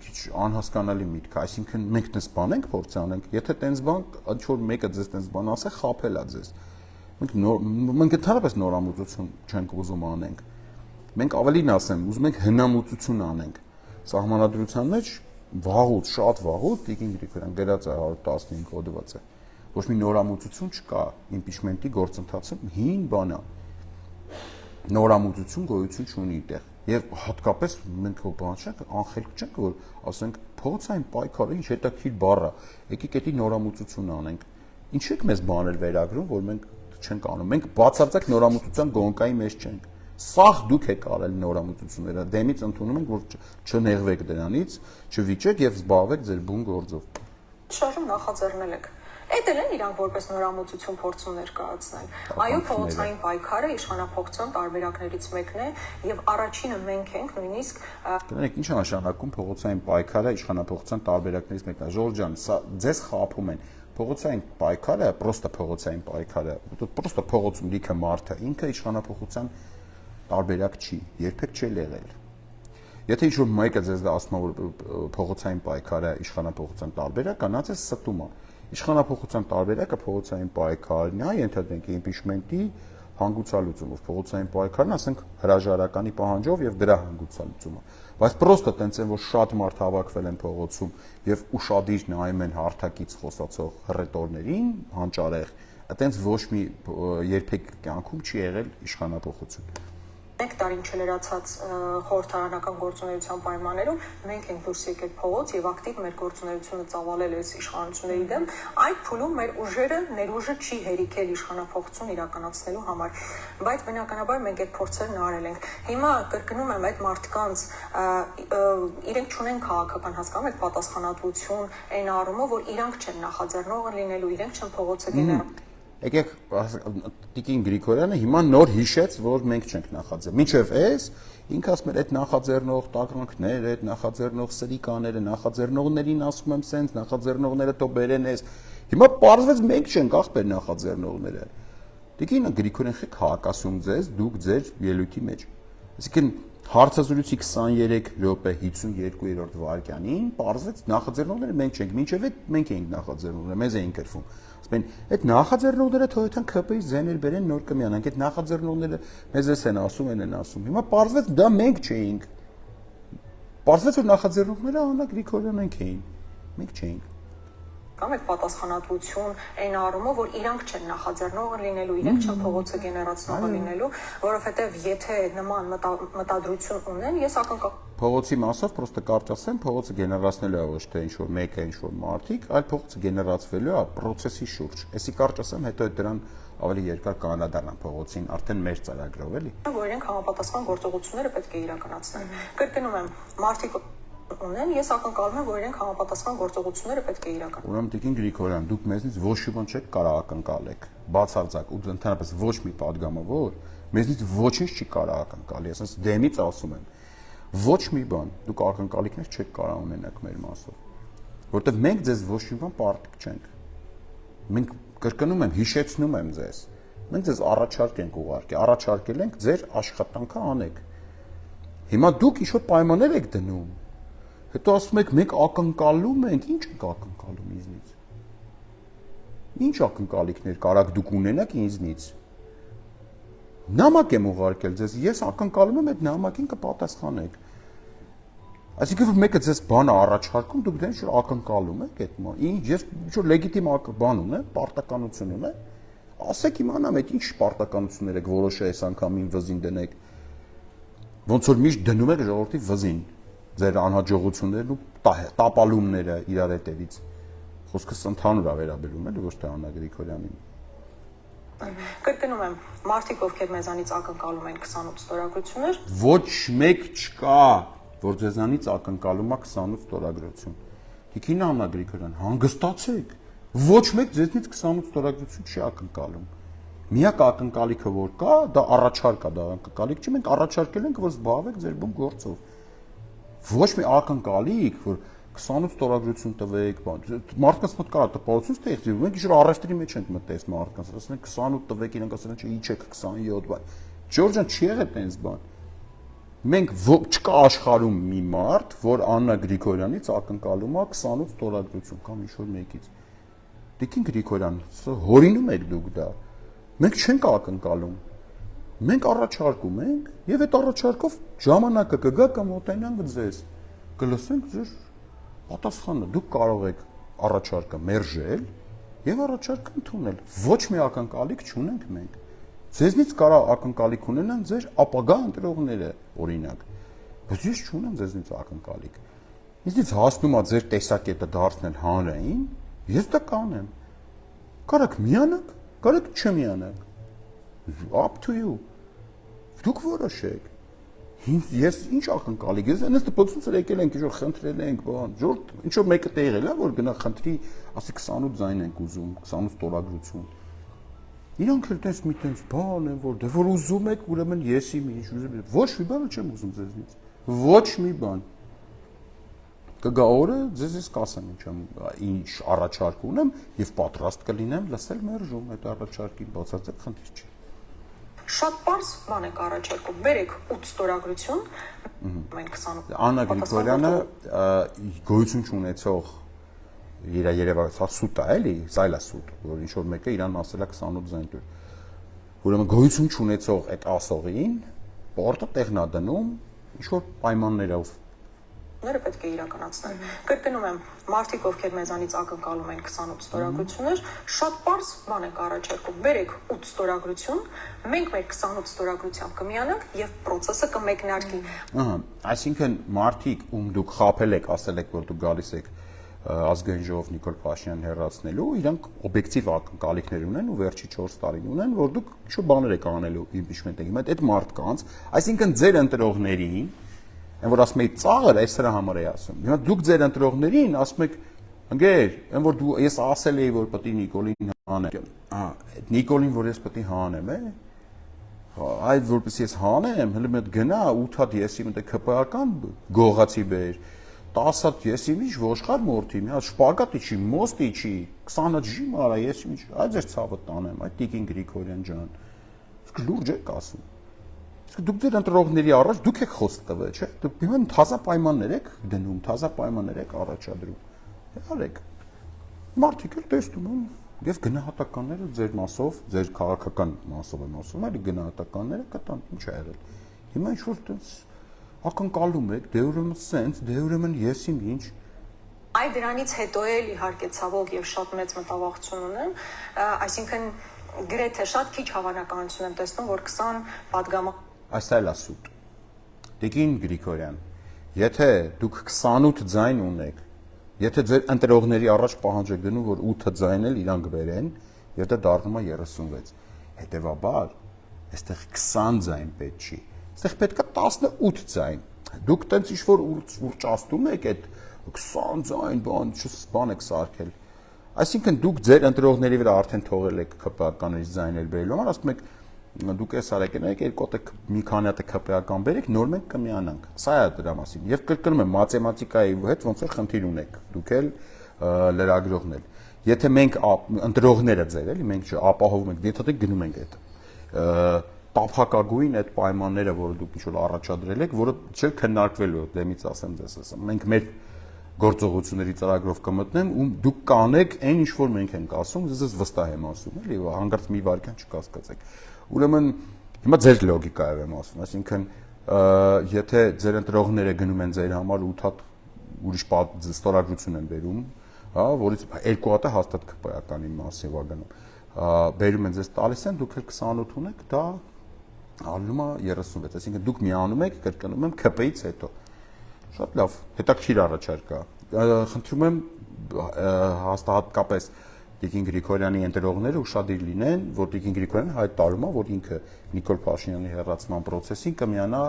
Քիչ անհասկանալի միտք, այսինքն մենք դες բան ենք փորձ անենք, եթե տենց բան, ինչ որ մեկը ձեզ տենց բան ասե, խաբել է ձեզ։ Մենք ընդհանրապես նորամուծություն չենք ուզում անենք։ Մենք ավելին ասեմ, ուզում ենք հնամուծություն անենք։ Սահմանադրության մեջ վաղուց, շատ վաղուց Տիկին Գրիգորյան գրած է 115 հոդվածը։ Ոչ մի նորամուծություն չկա, իմպիչմենտի գործընթացը հին բան է։ Նորամուծություն գոյություն չունի այդտեղ։ Եվ հատկապես մենք հո բան չենք, անխելք չենք, որ ասենք փողոցային պայքարը ինչ հետաքրքիր բառ է։ Եկեք էդի նորամուծություն անենք։ Ինչու՞ եք մեզ բաներ վերագրում, որ մենք չենք անում։ Մենք բացարձակ նորամուծության գոնկայի մեջ չենք։ Սաղ դուք եք արել նորամուծությունները, դեմից ընդունում ենք, որ չնեղվեք դրանից, չվիճեք եւ զբաղվեք ձեր բուն գործով։ շարժում նախաձեռնել եք։ Էդել են իրանք որպես նորամուծություն փորձում ներկայացնել։ Այո, փողոցային պայքարը իշխանափոխության տարբերակներից մեկն է եւ առաջինը մենք ենք նույնիսկ Գիտեք, ինչ է նշանակում փողոցային պայքարը իշխանափոխության տարբերակներից մեկն է։ Ժորժ ջան, սա ձեզ խափում են։ Փողոցային պայքարը, պրոստը փողոցային պայքարը, պրոստը փողոցում լիքը մարդը, ինքը իշխանափոխության տարբերակ չի, երբեք չի եղել։ Եթե ինչ-որ մեկը ձեզ ասում է, որ փողոցային պայքարը իշխանափոխության տարբերակ է, նա ձեզ ստում է։ Իշխանափոխության տարբերակը փողոցային պայքարն է, ենթադրենք իմպիչմենտի հանգուցալուծումը, փողոցային պայքարն, ասենք հրաժարականի պահանջով եւ դրա հանգուցալուծումը։ Բայց պրոստը տենց են, որ շատ մարդ հավաքվել են փողոցում եւ ուշադիր նայում են հարթակից խոսացող հռետորներին, հանճարեղ, այտենց ոչ մի երբեք կյանքում չի եղել իշխանափոխություն։ Մեկ տարին չլրացած խորհրդարանական գործունեության պայմաններում մենք ենք դուրս եկել փողոց եւ ակտիվ մեր գործունեությունը ծավալել այս իշխանությունների դեմ, այդ փուլում մեր ուժերը ներուժը չի հերիքել իշխանափոխություն իրականացնելու համար, բայց բնականաբար մենք այդ փորձերն արել ենք։ Հիմա կրկնում եմ, այդ մարդկանց իրենք չունեն քաղաքական հասկանում, այդ պատասխանատվություն այն առումով, որ իրանք չեն նախաձեռնողը լինելու, իրենք չեն փողոցը գեներալ։ Եկեք Տիկին Գրիգորյանը հիմա նոր հիշեց, որ մենք չենք նախաձեռնել։ Մինչև այս ինքը ասում էր այդ նախաձեռնող տակրանքները, այդ նախաձեռնող սրիկաները, նախաձեռնողներին ասում եմ սենց, նախաձեռնողները թո բերեն էս։ Հիմա պարզվեց մենք չենք ախպեր նախաձեռնողները։ Տիկին Գրիգորյան խեք հակասում ձեզ, դուք ձեր ելույթի մեջ։ Այսինքն հարցազրույցի 23 րոպե 52-րդ վայրկյանին պարզվեց նախաձեռնողները մենք չենք, մինչև այդ մենք էինք նախաձեռնողները, մեզ էին կրվում։ Ասում այդ նախաձեռնողները թողեցան ԿՊ-ից ձեներ բերեն նոր կմիանանք, այդ նախաձեռնողները մեզ էս են ասում։ Հիմա պարզվեց դա մենք չէինք։ Պարզվեց որ նախաձեռնողները Աննա Գրիգորյանն էին, մենք չէինք։ Կամ այդ պատասխանատվություն այն առումով, որ իրանք չեն նախաձեռնողը լինելու, իրենք չեն փողոցը գեներացնողը լինելու, որովհետև եթե նման մտադրություն ունեն, ես ակնկալում Փողոցի մասով պրոստը կարճ ասեմ, փողոցը գեներացնելու է ոչ թե ինչ-որ մեկը, ինչ-որ մարդիկ, այլ փողոցը գեներացվելու է պրոցեսի շուրջ։ Էսի կարճ ասեմ, հետո դրան ավելի երկար կանադառնան փողոցին, արդեն մեր ծրագրով էլի։ Որ իրենք համապատասխան գործողությունները պետք է իրականացնեն։ Կրկնում եմ, մարդիկ ունեն, ես ակնկալում եմ, որ իրենք համապատասխան գործողությունները պետք է իրականացնեն։ Ուրեմն Տիկին Գրիգորյան, դուք մեզնից ոչ մի բան չեք կարող ակնկալեք, բացարձակ ու ընդհանրապես ոչ մի падգամավոր, մեզնից ոչինչ չի կարող ակնկալի, ասես դեմից ասում եմ։ Ոչ մի բան, դուք ակնկալիքներ չեք կարող ունենաք մեր մասով, որովհետև մենք ձեզ ոչ մի բան պարտք չենք։ Մենք կրկնում եմ, հիշեցնում եմ ձեզ։ Մենք ձեզ առաջարկ ենք ուղարկել, առաջարկել ենք ձեր աշխատանքը անեք։ Հիմա դուք ինչ-որ պայմաններ եք դնում։ Հետո ասում եք մենք ակնկալում ենք, ինչ եք ակնկալում ինձնից։ Ինչ ակնկալիքներ կարաք դուք ունենաք ինձնից։ Նամակ եմ ուղարկել ձեզ, ես ակնկալում եմ այդ նամակին կպատասխանեք։ Այսինքն որ մեկը ձեզ բան է առաջարկում, դուք դեն ինչ-որ ակնկալում եք այդ բան։ Ինչ ես ինչ-որ լեգիտիմ բան ունեմ, պարտականություն ունեմ։ Ասեք իմանամ այդ ինչ պարտականություններ եք որոշել այս անգամ ին վզին դնեք։ Ոնց որ միշտ դնում եք ժողովրդի վզին ձեր անհաջողություններն ու տապալումները իրար հետևից։ Խոսքս ընդհանուր է վերաբերում էլի ոչ թե Աննա Գրիգորյանին։ Կրկնում եմ, մարդիկ ովքեր մեզանից ակնկալում են 28 ստորագրություններ, ոչ մեկ չկա, որ ձեզանից ակնկալում է 28 ստորագրություն։ Տիկին Աննա Գրիգորյան, հանգստացեք։ Ոչ մեկ ձեզնից 28 ստորագրություն չի ակնկալում։ Միակ ակնկալիքը որ կա, դա առաջարկ է, դա ակնկալիք չի, մենք առաջարկել ենք, որ զբաղվեք ձեր բուն գործով։ Ոչ մի ակնկալիք, որ 28 ստորագրություն տվեք, բան։ Մարդկանց մոտ կա տպավորություն ստեղծի, մենք ինչ-որ առևտրի մեջ ենք մտես մարդկանց, ասեն 28 տվեք, իրենք ասեն չէ, իջեք 27 բան։ Ջորջան չի եղել տենց բան։ Մենք չկա աշխարհում մի մարդ, որ Աննա Գրիգորյանից ակնկալում է 28 ստորագրություն կամ ինչ-որ մեկից։ Տիկին Գրիգորյան, հորինում եք դուք դա։ Մենք չենք ակնկալում։ Մենք առաջարկում ենք եւ այդ առաջարկով ժամանակը կգա կամ մոտենանք ձեզ։ Կլսենք ձեր պատասխանը։ Դուք կարող եք առաջարկը մերժել եւ առաջարկը ընդունել։ Ոչ մի ակնկալիք չունենք մենք։ Ձեզնից կարող ակնկալիք ունենան ձեր ապագա ընտրողները, օրինակ։ Բայց ես չունեմ ձեզնից ակնկալիք։ Ինձնից հասնում է ձեր տեսակետը դարձնել հանրային, ես դա կանեմ։ Կարաք միանաք, կարաք չմիանաք։ Up to you։ Դուք որոշեք։ Ես ինչ ակնկալիք, ես այնպես դպրոցից եկել ենք, ինչ-որ խնդրել ենք, բան, ժորտ, ինչ-որ մեկը տեղել է, որ գնա խնդրի, ասի 28 ձայն ենք ուզում, 28 ստորագրություն։ Իրանք էլ տես մի տես բան են, որ դե որ ուզում եք, ուրեմն եսի մի ինչ ուզում եք։ Ոչ մի բան չեմ ուզում ձեզնից։ Ոչ մի բան։ Կգա օրը ձեզ ես կասեմ ինչ առաջարկ ունեմ եւ պատրաստ կլինեմ լսել մերժում այդ առաջարկին, բացարձակ խնդիր չի։ Շատ པարզ բան եք առաջարկում։ Բերեք 8 ստորագրություն, մենք 28։ Աննա Գրիգորյանը գոյություն չունեցող իր երևակայած սուտ է, էլի, սայլասուտ, որ ինչ որ մեկը իրան ասել է 28 ձայն տուր։ Ուրեմն գոյություն չունեցող այդ ասողին պորտը տեղնա դնում ինչ որ պայմաններով ները պետք է իրականացնել։ Կրկնում եմ, մարդիկ ովքեր մեզանից ակնկալում են 28 ստորագրություններ, շատ པարզ բան եք առաջարկում։ Բերեք 8 ստորագրություն, մենք մեր 28 ստորագրությամբ կմիանանք եւ process-ը կմեկնարկի։ Ահա, այսինքն մարդիկ, ում դուք խաբել եք, ասել եք, որ դուք գալիս եք ազգային ժողով Նիկոլ Փաշինյանին հեռացնելու, իրանք օբյեկտիվ ակնկալիքներ ունեն ու վերջի 4 տարին ունեն, որ դուք ինչ-որ բաներ եք անելու impeachment-ի։ Հիմա այդ մարդկանց, այսինքն ձեր ընտրողներին Այն որ ասում եք ծաղր, այս դրա համար է ասում։ Հիմա դուք ձեր ընտրողներին ասում եք, ընկեր, այն որ դու ես ասել էի, որ պետք է Նիկոլին հանեմ։ Այդ Նիկոլին, որ ես պետք է հանեմ, այդ որպես ես հանեմ, հələ մեկ գնա 8 հատ եսի մտե ԿՊԱ-ական գողացի բեր, 10 հատ եսի միջ ոշխար մորթի, մի հատ շպագատի չի, մոստի չի, 20 հատ ջի մարա եսի միջ, այդ ձեր ցավը տանեմ, այդ Տիկին Գրիգորյան ջան։ Իսկ լուրջ եք ասում։ Դուք ձեր ընտրողների առաջ դուք եք խոսք տվել, չէ՞։ Դուք հիմա թազա պայմաններ եք դնում, թազա պայմաններ եք առաջադրում։ Արեք։ Մարդիկ էլ տեսնում են եւ գնահատականները ձեր մասով, ձեր քաղաքական մասով եմ ասում, այլ գնահատականները կտան ինչ է եղել։ Հիմա ինչ որ տես ակնկալում եք, դե ուրեմն սենց, դե ուրեմն ես իմ ինչ։ Այ դրանից հետո էլ իհարկե ցավոք եւ շատ մեծ մտավախություն ունեմ, այսինքն գրեթե շատ քիչ հավանականություն եմ տեսնում, որ 20 падգամա Այսա էլ ասուտ։ Տիկին Գրիգորյան, եթե դուք 28 ձայն ունեք, եթե ձեր ընտրողների առաջ պահանջ եք դնում, որ 8 ձայն էլ իրանք բերեն, եւ դա դառնում է 36։ Հետեւաբար, այստեղ 20 ձայն պետք չի։ Այստեղ պետք է 18 ձայն։ Դուք տենց ինչ-որ ուրճաստում եք այդ 20 ձայն բան եք սարքել։ Այսինքն դուք ձեր ընտրողների վրա արդեն թողել եք ԿՊԱ-ականից ձայնել բերելու համար, ասում եք դուք էս արեք երկոտ մի քանի հատ ԿՊԱ-ական բերեք, նոր մենք կմիանանք։ Սա է դրա մասին։ Եվ կրկնում եմ, մաթեմատիկայի հետ ոնց որ խնդիր ունեք, դուք էլ լրագրողն էլ։ Եթե մենք ընտրողները ձեր էլի, մենք ապահովում ենք, եթե դուք գնում ենք այդ տափակագույն այդ պայմանները, որը դուք ինչ-որ առաջադրել եք, որը չէ քննարկվելու, դեմից ասեմ ձեզ ասեմ։ Մենք մեր գործողությունների ծրագրով կմտնենք ու դուք կանեք այն ինչ որ մենք ենք ասում, ես վստահ եմ ասում, էլի, հանգարց մի վարքյան չկասկածեք։ Ուրեմն հիմա ձեր լոգիկայով եմ ասում, այսինքն եթե ձեր ընտրողները գնում են ձեր համար 8 հատ ուրիշ ստորագրություն են բերում, հա, որից 2 հատը հաստատ ԿՊԱ-ականի մասով է գնում։ Բերում են ձեզ տալիս են, դուք էլ 28 ունեք, դա ալնում է 36, այսինքն դուք միանում եք, կրկնում եմ, ԿՊ-ից հետո։ Շատ լավ, հետաքրքիր առաջարկ է։ Խնդրում եմ հաստատկապես Տիկին Գրիգորյանի ընտրողները ուշադիր լինեն, որ Տիկին Գրիգորյանը հայտ տարում է, որ ինքը Նիկոլ Փաշինյանի հեռացման process-ին կմիանա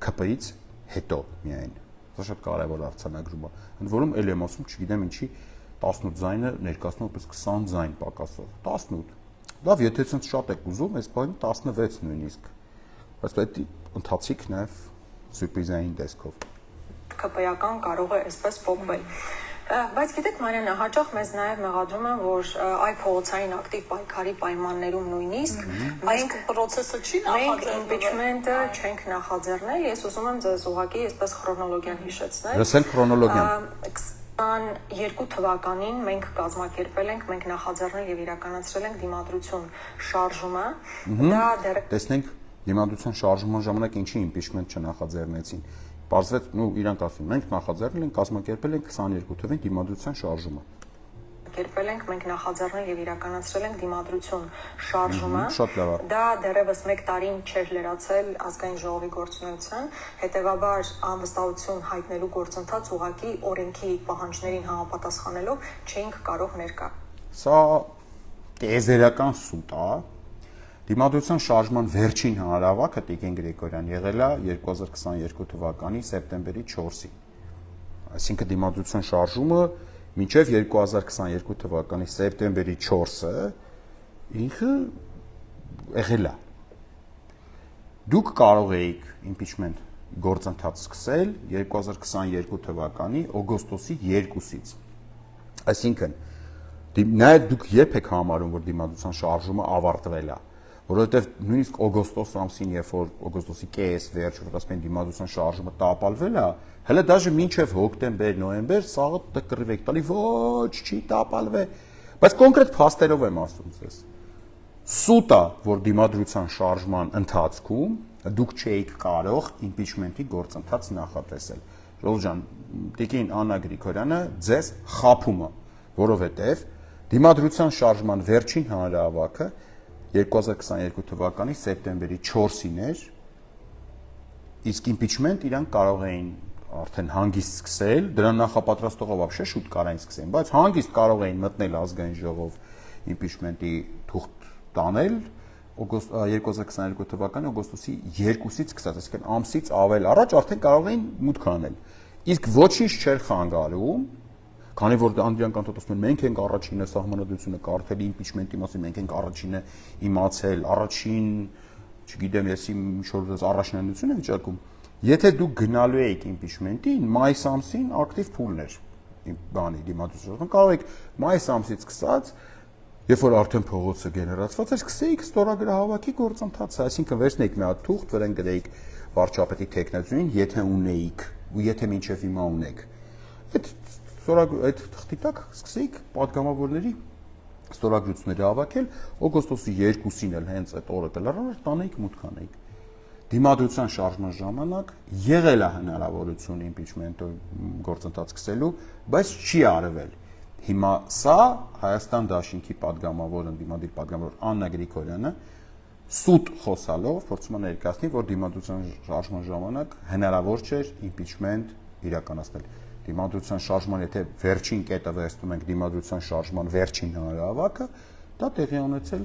ԿՊ-ից հետո միայն։ Դա շատ կարևոր արձանագրում է։ Ընդ որում էլ եմ ասում, չգիտեմ ինչի 18 ձայնը ներկայացնում որպես 20 ձայն պակասով։ 18։ Լավ, եթե ցենց շատ եք ուզում, այս բանը 16 նույնիսկ։ Բայց դա ընթացիկ նաև սուրպրիզային տեսքով։ ԿՊ-ական կարող է այսպես փոխվել։ Բայց գիտեք Մարիանա, հաճախ մեզ նաև մեղադրում են, որ այ փողոցային ակտիվ պայքարի պայմաններում նույնիսկ մենք process-ը չի նախաձեռնել, impeachment-ը չենք նախաձեռնել։ Ես ուզում եմ ձեզ ուղղակի այսպես քրոնոլոգիան հիշեցնել։ Լսել քրոնոլոգիան։ 22 թվականին մենք կազմակերպել ենք, մենք նախաձեռնել եւ իրականացրել ենք դիմադրություն շարժումը։ Դա դեռ տեսնենք դիմադրության շարժման ժամանակ ինչի impeachment չնախաձեռնեցին։ Պարզվեց, իրանք ասում, մենք նախաձեռնել ենք, կազմակերպել ենք 22 թվականին դիմադրության շարժումը։ Մենք նախաձեռնել եւ իրականացրել ենք դիմադրություն շարժումը։ Շատ լավ։ Դա դեռևս 1 տարին չէր լրացել ազգային ժողովի գործունեության, հետեւաբար անվստահություն հայտնելու գործընթաց ուղղակի օրենքի պահանջներին համապատասխանելով չէինք կարող ներկա։ Սա տեզերական սուտ է։ Դիմադրության շարժման վերջին հանրահավաքը Տիկին Գրիգորյան եղել է 2022 թվականի սեպտեմբերի 4-ին։ Այսինքն դիմադրության շարժումը մինչև 2022 թվականի սեպտեմբերի 4-ը ինքը եղել է։ Դուք կարող էիք impeachment գործընթաց սկսել 2022 թվականի օգոստոսի 2-ից։ Այսինքն նայեք դուք երբ եք համարում, որ դիմադրության շարժումը ավարտվել է, որովհետև նույնիսկ օգոստոս ամսին, երբ որ օգոստոսի կես վերջ, որ ասում են դիմադրության շարժումը տապալվել է, հələ դաժե մինչև հոկտեմբեր, նոյեմբեր սաղը դկռիվ եք տալի, ոչ, չի տապալվել, բայց կոնկրետ փաստերով եմ ասում ձեզ։ Սուտ է, որ դիմադրության շարժման ընթացքում դուք չէիք կարող impeachment-ի գործընթաց նախատեսել։ Ժողովուրդ ջան, Տիկին Աննա Գրիգորյանը ձեզ խաբում է, որովհետև դիմադրության շարժման վերջին հանրահավաքը 2022 թվականի սեպտեմբերի 4-ին էր, իսկ impeachment իրանք կարող էին արդեն հանգիստ սկսել, դրան նախապատրաստողը вообще շուտ կարային սկսեն, բայց հանգիստ կարող էին մտնել ազգային ժողով impeachment-ի թուղթ տանել 2022 թվականի օգոստոսի 2-ից սկսած, այսինքն ամսից ավել առաջ արդեն կարող էին մուտք անել։ Իսկ ոչինչ չէր խանգարում, քանի որ անդրանք ասում են մենք ենք առաջինը սահմանադրությունը կարդել impeachment-ի մասին, մենք ենք առաջինը իմացել, առաջին, չգիտեմ, եսի ինչ-որ առաջնահերթություն է վիճակում։ Եթե դուք գնալու եք impeachment-ին, մայիս ամսին ակտիվ փուլն էր բանի դիմադրություն։ Կարող եք մայիս ամսից սկսած, երբ որ արդեն փողոցը գեներացված էր, սկսեիք ստորագրահավաքի գործընթացը, այսինքն վերցնեիք մի հատ թուղթ, վրան գրեիք վարչապետի տեխնացուին, եթե ունեիք, ու եթե մինչև հիմա ունեք։ Այդ թղթի տակ սկսեիք падգամավորների ստորագրությունները հավաքել, օգոստոսի 2-ին էլ հենց այդ օրը կլրանար, տանեիք մուտք անեիք։ Դիմադրության շարժման ժամանակ եղել է հնարավորություն impeachment-ը գործընթաց սկսելու, բայց չի արվել։ Հիմա սա Հայաստան Դաշինքի падգամավոր, ընդդիմադիր падգամավոր Աննա Գրիգորյանը սուտ խոսալով փորձում է ներկայացնել, որ դիմադրության շարժման ժամանակ հնարավոր չէր impeachment իրականացնել։ Դիմադրության շարժման, եթե վերջին կետը վերցնում ենք դիմադրության շարժման վերջին հանրահավաքը, դա տեղի ունեցել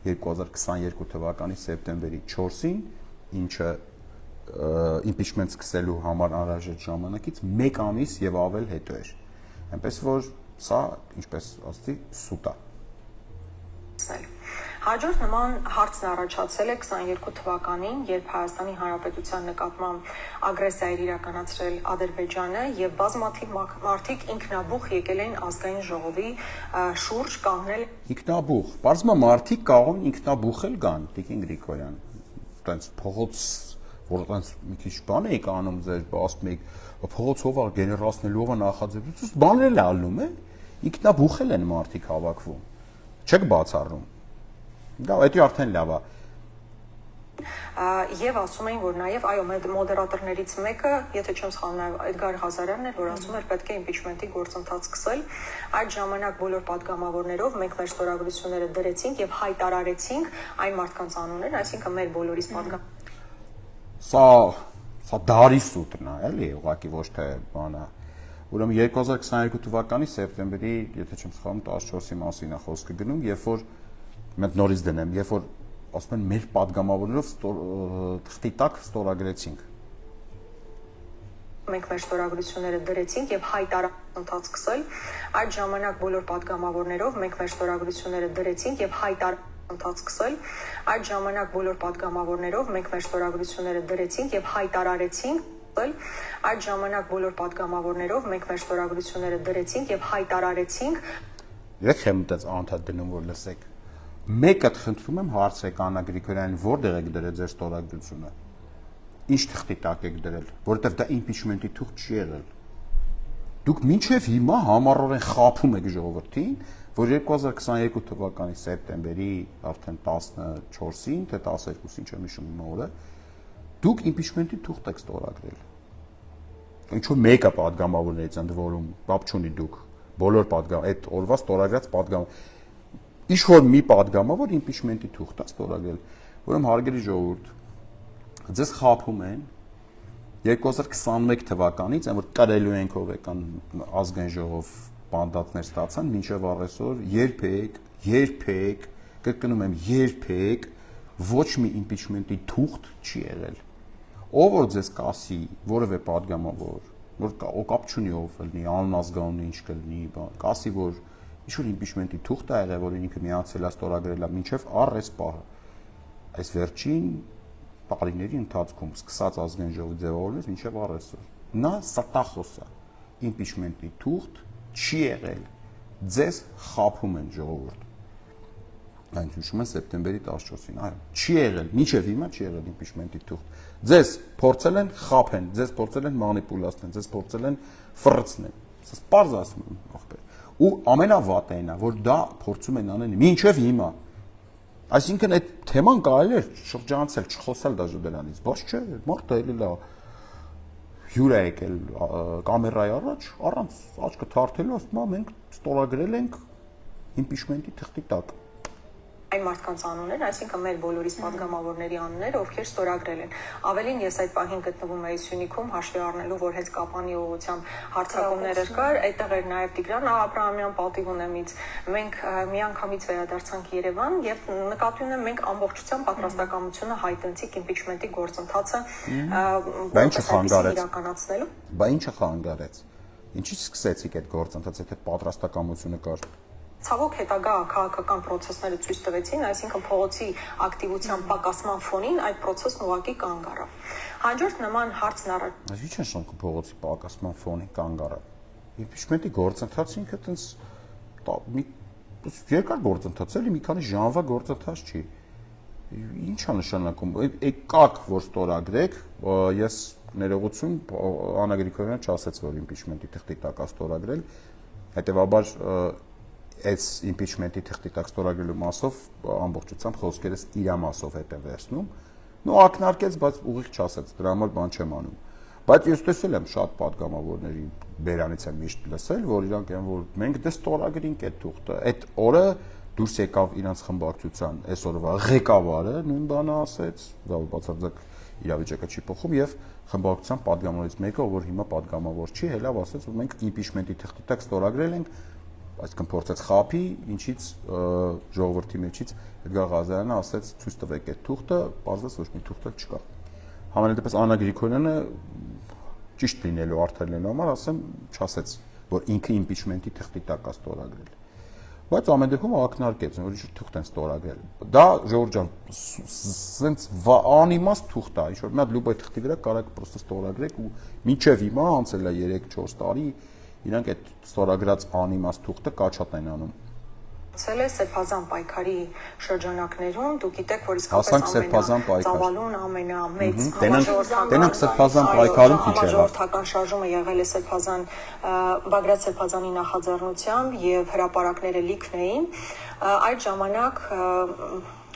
2022 թվականի սեպտեմբերի 4-ին, ինչը impeachment սկսելու համար անհրաժեշտ ժամանակից 1 ամիս եւ ավել հետո էր։ Այնպես որ սա, ինչպես ասացի, սուտ է։ Հաջորդ նման հարցն առաջացել է 22 թվականին, երբ Հայաստանի Հանրապետության նկատմամբ ագրեսիա էր իրականացրել Ադրբեջանը եւ բազմաթիվ մարդիկ ինքնաբուխ եկել էին ազգային ժողովի շուրջ կանգնել։ Ինքնաբուխ, բարձրը մարդիկ կարող են ինքնաբուխել գան, Տիկին Գրիգորյան։ Տենց փողոց, որ տենց մի քիչ բան եք անում ձեր, ասում եք, փողոց հովա գեներացնելու ով նախաձեռնություն, բաներ էլ ալնում է, ինքնաբուխել են մարդիկ հավաքվում։ Չեք բացառում։ Դա էդի արդեն լավ է։ Եվ ասում էին, որ նաև այո, մոդերատորներից մեկը, եթե չեմ սխալվում, Էդգար Ղազարյանն էր, որ ասում էր պետք է impeachment-ի գործընթաց սկսել։ Այդ ժամանակ բոլոր падգամավորներով մենք մեր ստորագրությունները դրեցինք եւ հայտարարեցինք այն մարդկանց անուններն, այսինքն մեր բոլորիս падգամ։ Սա դարի սուտն է, էլի, ուղղակի ոչ թե բան է։ Ուրեմն 2022 թվականի սեպտեմբերի, եթե չեմ սխալվում, 14-ի մասին է խոսքը գնում, երբ որ մենք նորից դնեմ, երբ որ ասում են մեր падգամավորներով թղթի տակ ստորագրեցինք։ Մենք մեր ստորագրությունները դրեցինք եւ հայտարարություն սկսել։ Այդ ժամանակ բոլոր падգամավորներով մենք մեր ստորագրությունները դրեցինք եւ հայտարարություն սկսել։ Այդ ժամանակ բոլոր падգամավորներով մենք մեր ստորագրությունները դրեցինք եւ հայտարարեցինք Այդ ժամանակ բոլոր պատգամավորներով մենք մեր ստորագրությունները դրեցինք եւ հայտարարեցինք։ Եք եմ դες անդադ դնում որ լսեք։ Մեկը խնդրում եմ հարցրեք Աննա Գրիգորյանին, որտեղ եք դրել ձեր ստորագրությունը։ Ինչ թղթի տակ եք դրել, որովհետեւ դա impeachment-ի թուղթ չի եղել։ Դուք մինչև հիմա համառորեն խափում եք ժողովրդին, որ 2022 թվականի սեպտեմբերի արդեն 14-ին, թե 12-ին չեմ հիշում օրը, դուք impeachment-ի թուղթ եք ստորագրել։ Ինչու մեկը պատգամավորներից ընդ որում բապ չունի դուք, բոլոր պատգամ, այդ օրվա ստորագրած պատգամ ինչ որ մի պատգամավոր impeachment-ի թուղթ է ստորագրել, որում հարգելի ժողովուրդ, ձեզ խափում են 2021 թվականից, այն որ կրելու ենք ով եկան ազգային ժողով մանդատներ ստացան, մինչև առեսօր երբեք, կրկնում եմ, երբեք ոչ մի impeachment-ի թուղթ չի եղել։ Ով որ ձեզ կասի, որևէ պատգամավոր, որ կապ չունի ով լինի, անազգանունի ինչ կլինի, կասի, որ ինչ-որ impeachment-ի թուղթ է եղել, որ ինքը միացել է ստորագրել է մինչև առ այս պահը։ Այս վերջին տարիների ընթացքում սկսած ազգային ժողովի ձևավորումից մինչև առ այսօր։ Նա ստախոս է, impeachment-ի թուղթ չի եղել, ձեզ խափում են ժողովուրդ։ Այն հիշում են սեպտեմբերի 14-ին, այո, չի եղել, մինչև հիմա չի եղել impeachment-ի թուղթ։ Ձեզ փորձել են խափեն, ձեզ փորձել են մանիպուլացնել, ձեզ փորձել են ֆռցնել։ Սա պարզ ասում եմ, ախպեր։ Ու ամենավատն է, որ դա փորձում են անել մինչև հիմա։ Այսինքն այդ թեման կարելի է շրջանցել, չխոսել դաժե դրանից, բայց չէ, մարդը էլի լա հյուր է եկել կամերայի առաջ, առանց աչքը թարթելու, ասում է մենք ստորագրել ենք impeachment-ի թղթի տակ։ Այն մարդկանց անուններ, այսինքն մեր բոլորիս պատգամավորների անունները, ովքեր ստորագրել են։ Ավելին ես այդ պահին գտնվում էի Սյունիքում, հաշվի առնելով, որ հենց կապանի ուղղությամբ հարձակումներ կար, այդտեղ էր նաև Տիգրան Աբրահամյան պատիվ ունեմից։ Մենք միանգամից վերադարձանք Երևան եւ նկատի ունեմ մենք ամբողջությամբ պատրաստակամությունը հայտնեցինք impeachment-ի գործընթացը իրականացնելու։ Բա ինչը խանգարեց։ Ինչի՞ սկսեցիք այդ գործընթացը, թե պատրաստակամությունը կար։ Ցավոք հետագա քաղաքական process-ները ցույց տվեցին, այսինքն փողոցի ակտիվության պակասման ֆոնին այդ process-ն ուղղակի կանգ առավ։ Հաջորդ նման հարցն առաջ։ Այս ինչ է շնորհք փողոցի պակասման ֆոնին կանգ առավ։ Impeachment-ի գործընթացը ինքը տենց մի երկար գործընթաց էլի, մի քանի ժամվա գործընթաց չի։ Ինչ է նշանակում։ Եկաք որ ստորագրեք, ես ներողություն Աննա Գրիգորյանը չասեց, որ impeachment-ի թղթի տակ է ստորագրել, հետեւաբար այս impeachment-ի թղթի տակ ստորագրելու մասով ամբողջությամբ խոսքերս իր մասով հետ է վերցնում։ Նո ակնարկեց, բայց ուղիղ չասեց, դրա համար բան չեմ անում։ Բայց ես տեսել եմ շատ պատգամավորների բերանից եմ միշտ լսել, որ իրանք են որ մենք դե ստորագրինք այդ թուղթը։ Այդ օրը դուրս եկավ իրանց խմբակցության այսօրվա ղեկավարը, նույն բանը ասեց, դա բացարձակ իրավիճակը չի փոխում եւ խմբակցության պատգամավորից մեկը, որ հիմա պատգամավոր չի, հելավ ասեց, որ մենք impeachment-ի թղթի տակ ստորագրել ենք, այսինքն փորձեց խափի, ինչից ժողովրդի մեջից Էդգար Ղազարյանը ասեց ցույց տվեք այդ թուղթը, պարզվեց ոչ մի թուղթ չկա։ Համենայնդեպս Աննա Գրիգորյանը ճիշտ լինելու արդար լինելու համար ասեմ, չասեց, որ ինքը impeachment-ի թղթի տակ է ստորագրել։ Բայց ամեն դեպքում ակնարկեց, որ ինչ թուղթ են ստորագրել։ Դա Ժորժ ջան, սենց անիմաստ թուղթ է, ինչ որ մի հատ լուբայ թղթի վրա կարակ պրոստը ստորագրեք ու մինչև հիմա անցել է 3-4 տարի իրանք այդ ստորագրած անիմաստ թուղթը կաչատ են անում։ Ցել է Սերբազան պայքարի շրջանակներում, դուք գիտեք, որ իսկապես ամենածավալուն ամենամեծ Տենանք Սերբազան պայքարում քիչ եղավ։ Ժողովրդական շարժումը եղել է Սերբազան Բագրատ Սերբազանի նախաձեռնությամբ եւ հրապարակները լիքն էին։ Այդ ժամանակ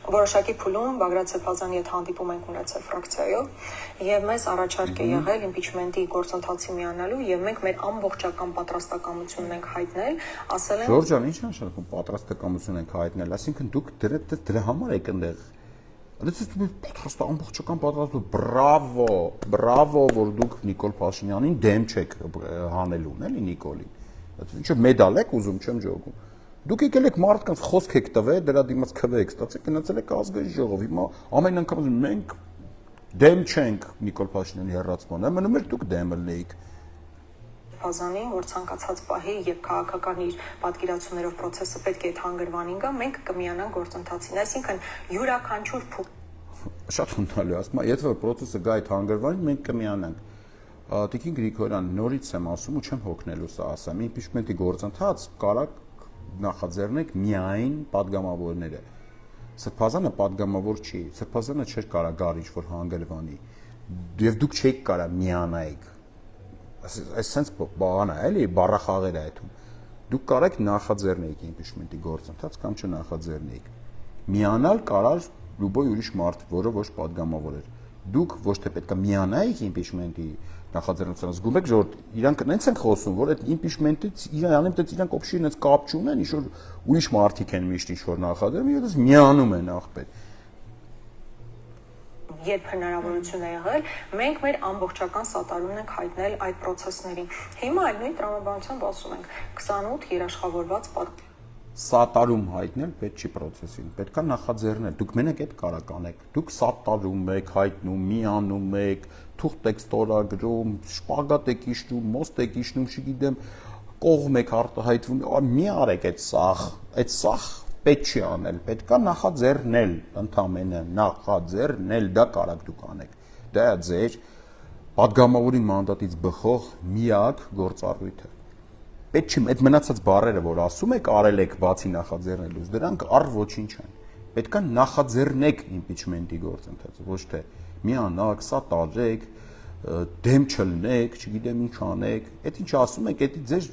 որոշակի փուլում Բագրատ Սերբազանի հետ հանդիպում ենք ունեցել ֆրակցիայով եւ մեզ առաջարկ է եղել impeachment-ի գործընթացի միանալու եւ մենք մեր ամբողջական պատրաստակամությունն ենք հայտնել, ասել են Ժորժ ջան, ի՞նչ է նշանակում պատրաստակամություն ենք հայտնել, այսինքն դուք դրա համար եք այնտեղ։ Դες ամբողջական պատրաստում, բրավո, որ դուք Նիկոլ Փաշինյանին դեմ չեք հանելուն, էլի Նիկոլին։ Ինչ մեդալ եք ուզում, չեմ ջոկում։ Դուք եկել եք մարդկանց խոսք եք տվել, դրա դիմաց քվե եք ստացել, գնացել եք ազգային ժողով։ Հիմա ամեն անգամ մենք դեմ չենք Նիկոլ Փաշինյանի հեռացմանը, մնում էր դուք դեմ ելնեիք։ Փազանին, որ ցանկացած պահի եւ քաղաքական իր պատկերացումներով process-ը պետք է այդ հանգրվանին գա, մենք կմիանանք գործընթացին, այսինքն յուրաքանչյուր շատ հունալի ասում, եթե որ process-ը գա այդ հանգրվանին, մենք կմիանանք։ Տիկին Գրիգորյան, նորից եմ ասում ու չեմ հոգնելու սա ասեմ, impeachment-ի գործընթաց կարակ նախաձեռնեք միայն падգամավորները։ Սրբազանը падգամավոր չի, Սրբազանը չէր կարա գար ինչ-որ հանգրվանի, եւ դուք չեք կարա միանայիք, այս sense բան է, էլի, բառախաղեր է այդում, դուք կարեք նախաձեռնեիք impeachment-ի գործընթաց կամ չնախաձեռնեիք, միանալ կարար լուբոյ ուրիշ մարդ, որը ոչ падգամավոր էր, դուք ոչ թե պետք է միանայիք impeachment-ի նախաձեռնությանը, զգում եք, որ իրանք նենց են խոսում, որ այդ impeachment-ից իրանք օբշի նենց կապ չունեն, ինչ որ ուրիշ մարդիկ են միշտ ինչ որ նախաձեռնում, եւ դες միանում են ախպետ։ Երբ հնարավորություն է եղել, մենք մեր ամբողջական սատարումն ենք հայտնել այդ process-ներին։ Հիմա այլ նույն տրամաբանությամբ ասում ենք 28 երաշխավորված Սատարում հայտնել պետք չի process-ին, պետքա նախաձեռնել, դուք մենակ այդ կարակ անեք, դուք սատարում եք, հայտնում, միանում եք, թուղթ եք ստորագրում, շպագատ եք իջնում, մոստ եք իջնում, չգիտեմ, կողմ եք արտահայտվում, մի արեք այդ սախ պետք չի անել, պետքա նախաձեռնել, ընդամենը նախաձեռնել, դա կարակ դուք անեք, դա է ձեր падգամավորի մանդատից բխող միակ գործառույթը։ Պետք չի այդ մնացած բառերը, որ ասում եք, արել եք բացի նախաձեռնելուց, դրանք առ ոչինչ են։ Պետքա նախաձեռնեք impeachment-ի գործընթացը, ոչ թե միանաք, սատարեք, դեմ չլնեք, չգիտեմ ինչ անեք, այդ ինչ ասում եք, դա ձեր,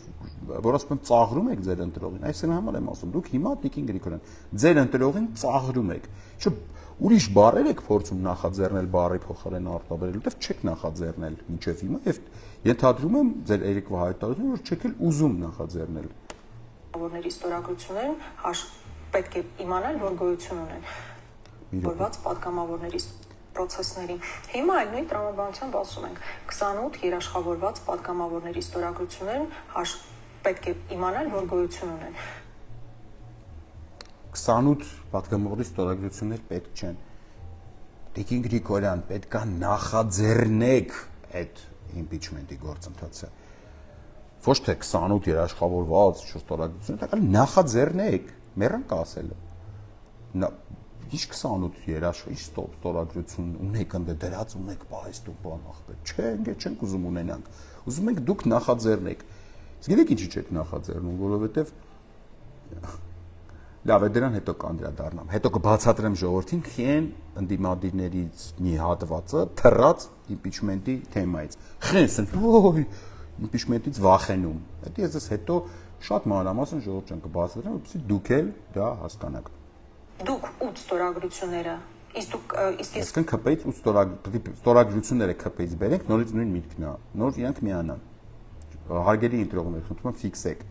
որ ասում եմ, ծաղրում եք ձեր ընտրողին, այս համար եմ ասում, դուք հիմա Տիկին Գրիգորյան, ձեր ընտրողին ծաղրում եք, չէ, ուրիշ բառեր եք փորձում նախաձեռնել բառի փոխարեն արտաբերել, որտեվ չեք նախաձեռնել մինչև հիմա եւ ենթադրում եմ ձեր երեկվա հայտարարությունը, որ չեք էլ ուզում նախաձեռնել։ Ավորների ստորագրություններն պետք է իմանալ, որ գոյություն ունեն։ Որված падգամավորների process-ների։ Հիմա այլ նույն տրամաբանությամբ ասում ենք 28 երաշխավորված падգամավորների ստորագրություններն պետք է իմանալ, որ գոյություն ունեն։ 28 падգամավորի ստորագրություններ պետք չեն։ Տիկին Գրիգորյան, պետք է նախաձեռնեք այդ impeachment-ի գործընթացը։ Ոչ թե 28 երաշխավորված ստորագրություն, դա նախաձեռնեք, մեռանք ասելը։ Ինչ 28 ինչ ստորագրություն ունեք ընդ դրած ունեք պահեստում բան ախպետ։ Չէ, ինքը չենք ուզում ունենանք։ Ուզում ենք դուք նախաձեռնեք։ Իսկ գիտեք ինչի՞ չեք նախաձեռնում, որովհետև լավ է դրան հետո կանդրադառնամ։ Հետո կբացատրեմ ժողովրդին խեն ընդդիմադիրներից մի հատվածը թռած impeachment-ի թեմայից։ Խեն ասեն, ոյ, impeachment-ից վախենում։ Դա ես հետո շատ մանրամասն ժողովրդին կբացատրեմ, որպեսզի դուք էլ դա հասկանաք։ Դուք 8 ստորագրությունները, իսկ Այսինքն ԿՊ-ից 8 ստորագրությունները ԿՊ-ից բերենք, նորից նույն միտքն է, նոր իրանք միանան։ Հարգելի ընտրողներ, խնդրում եմ ֆիքսեք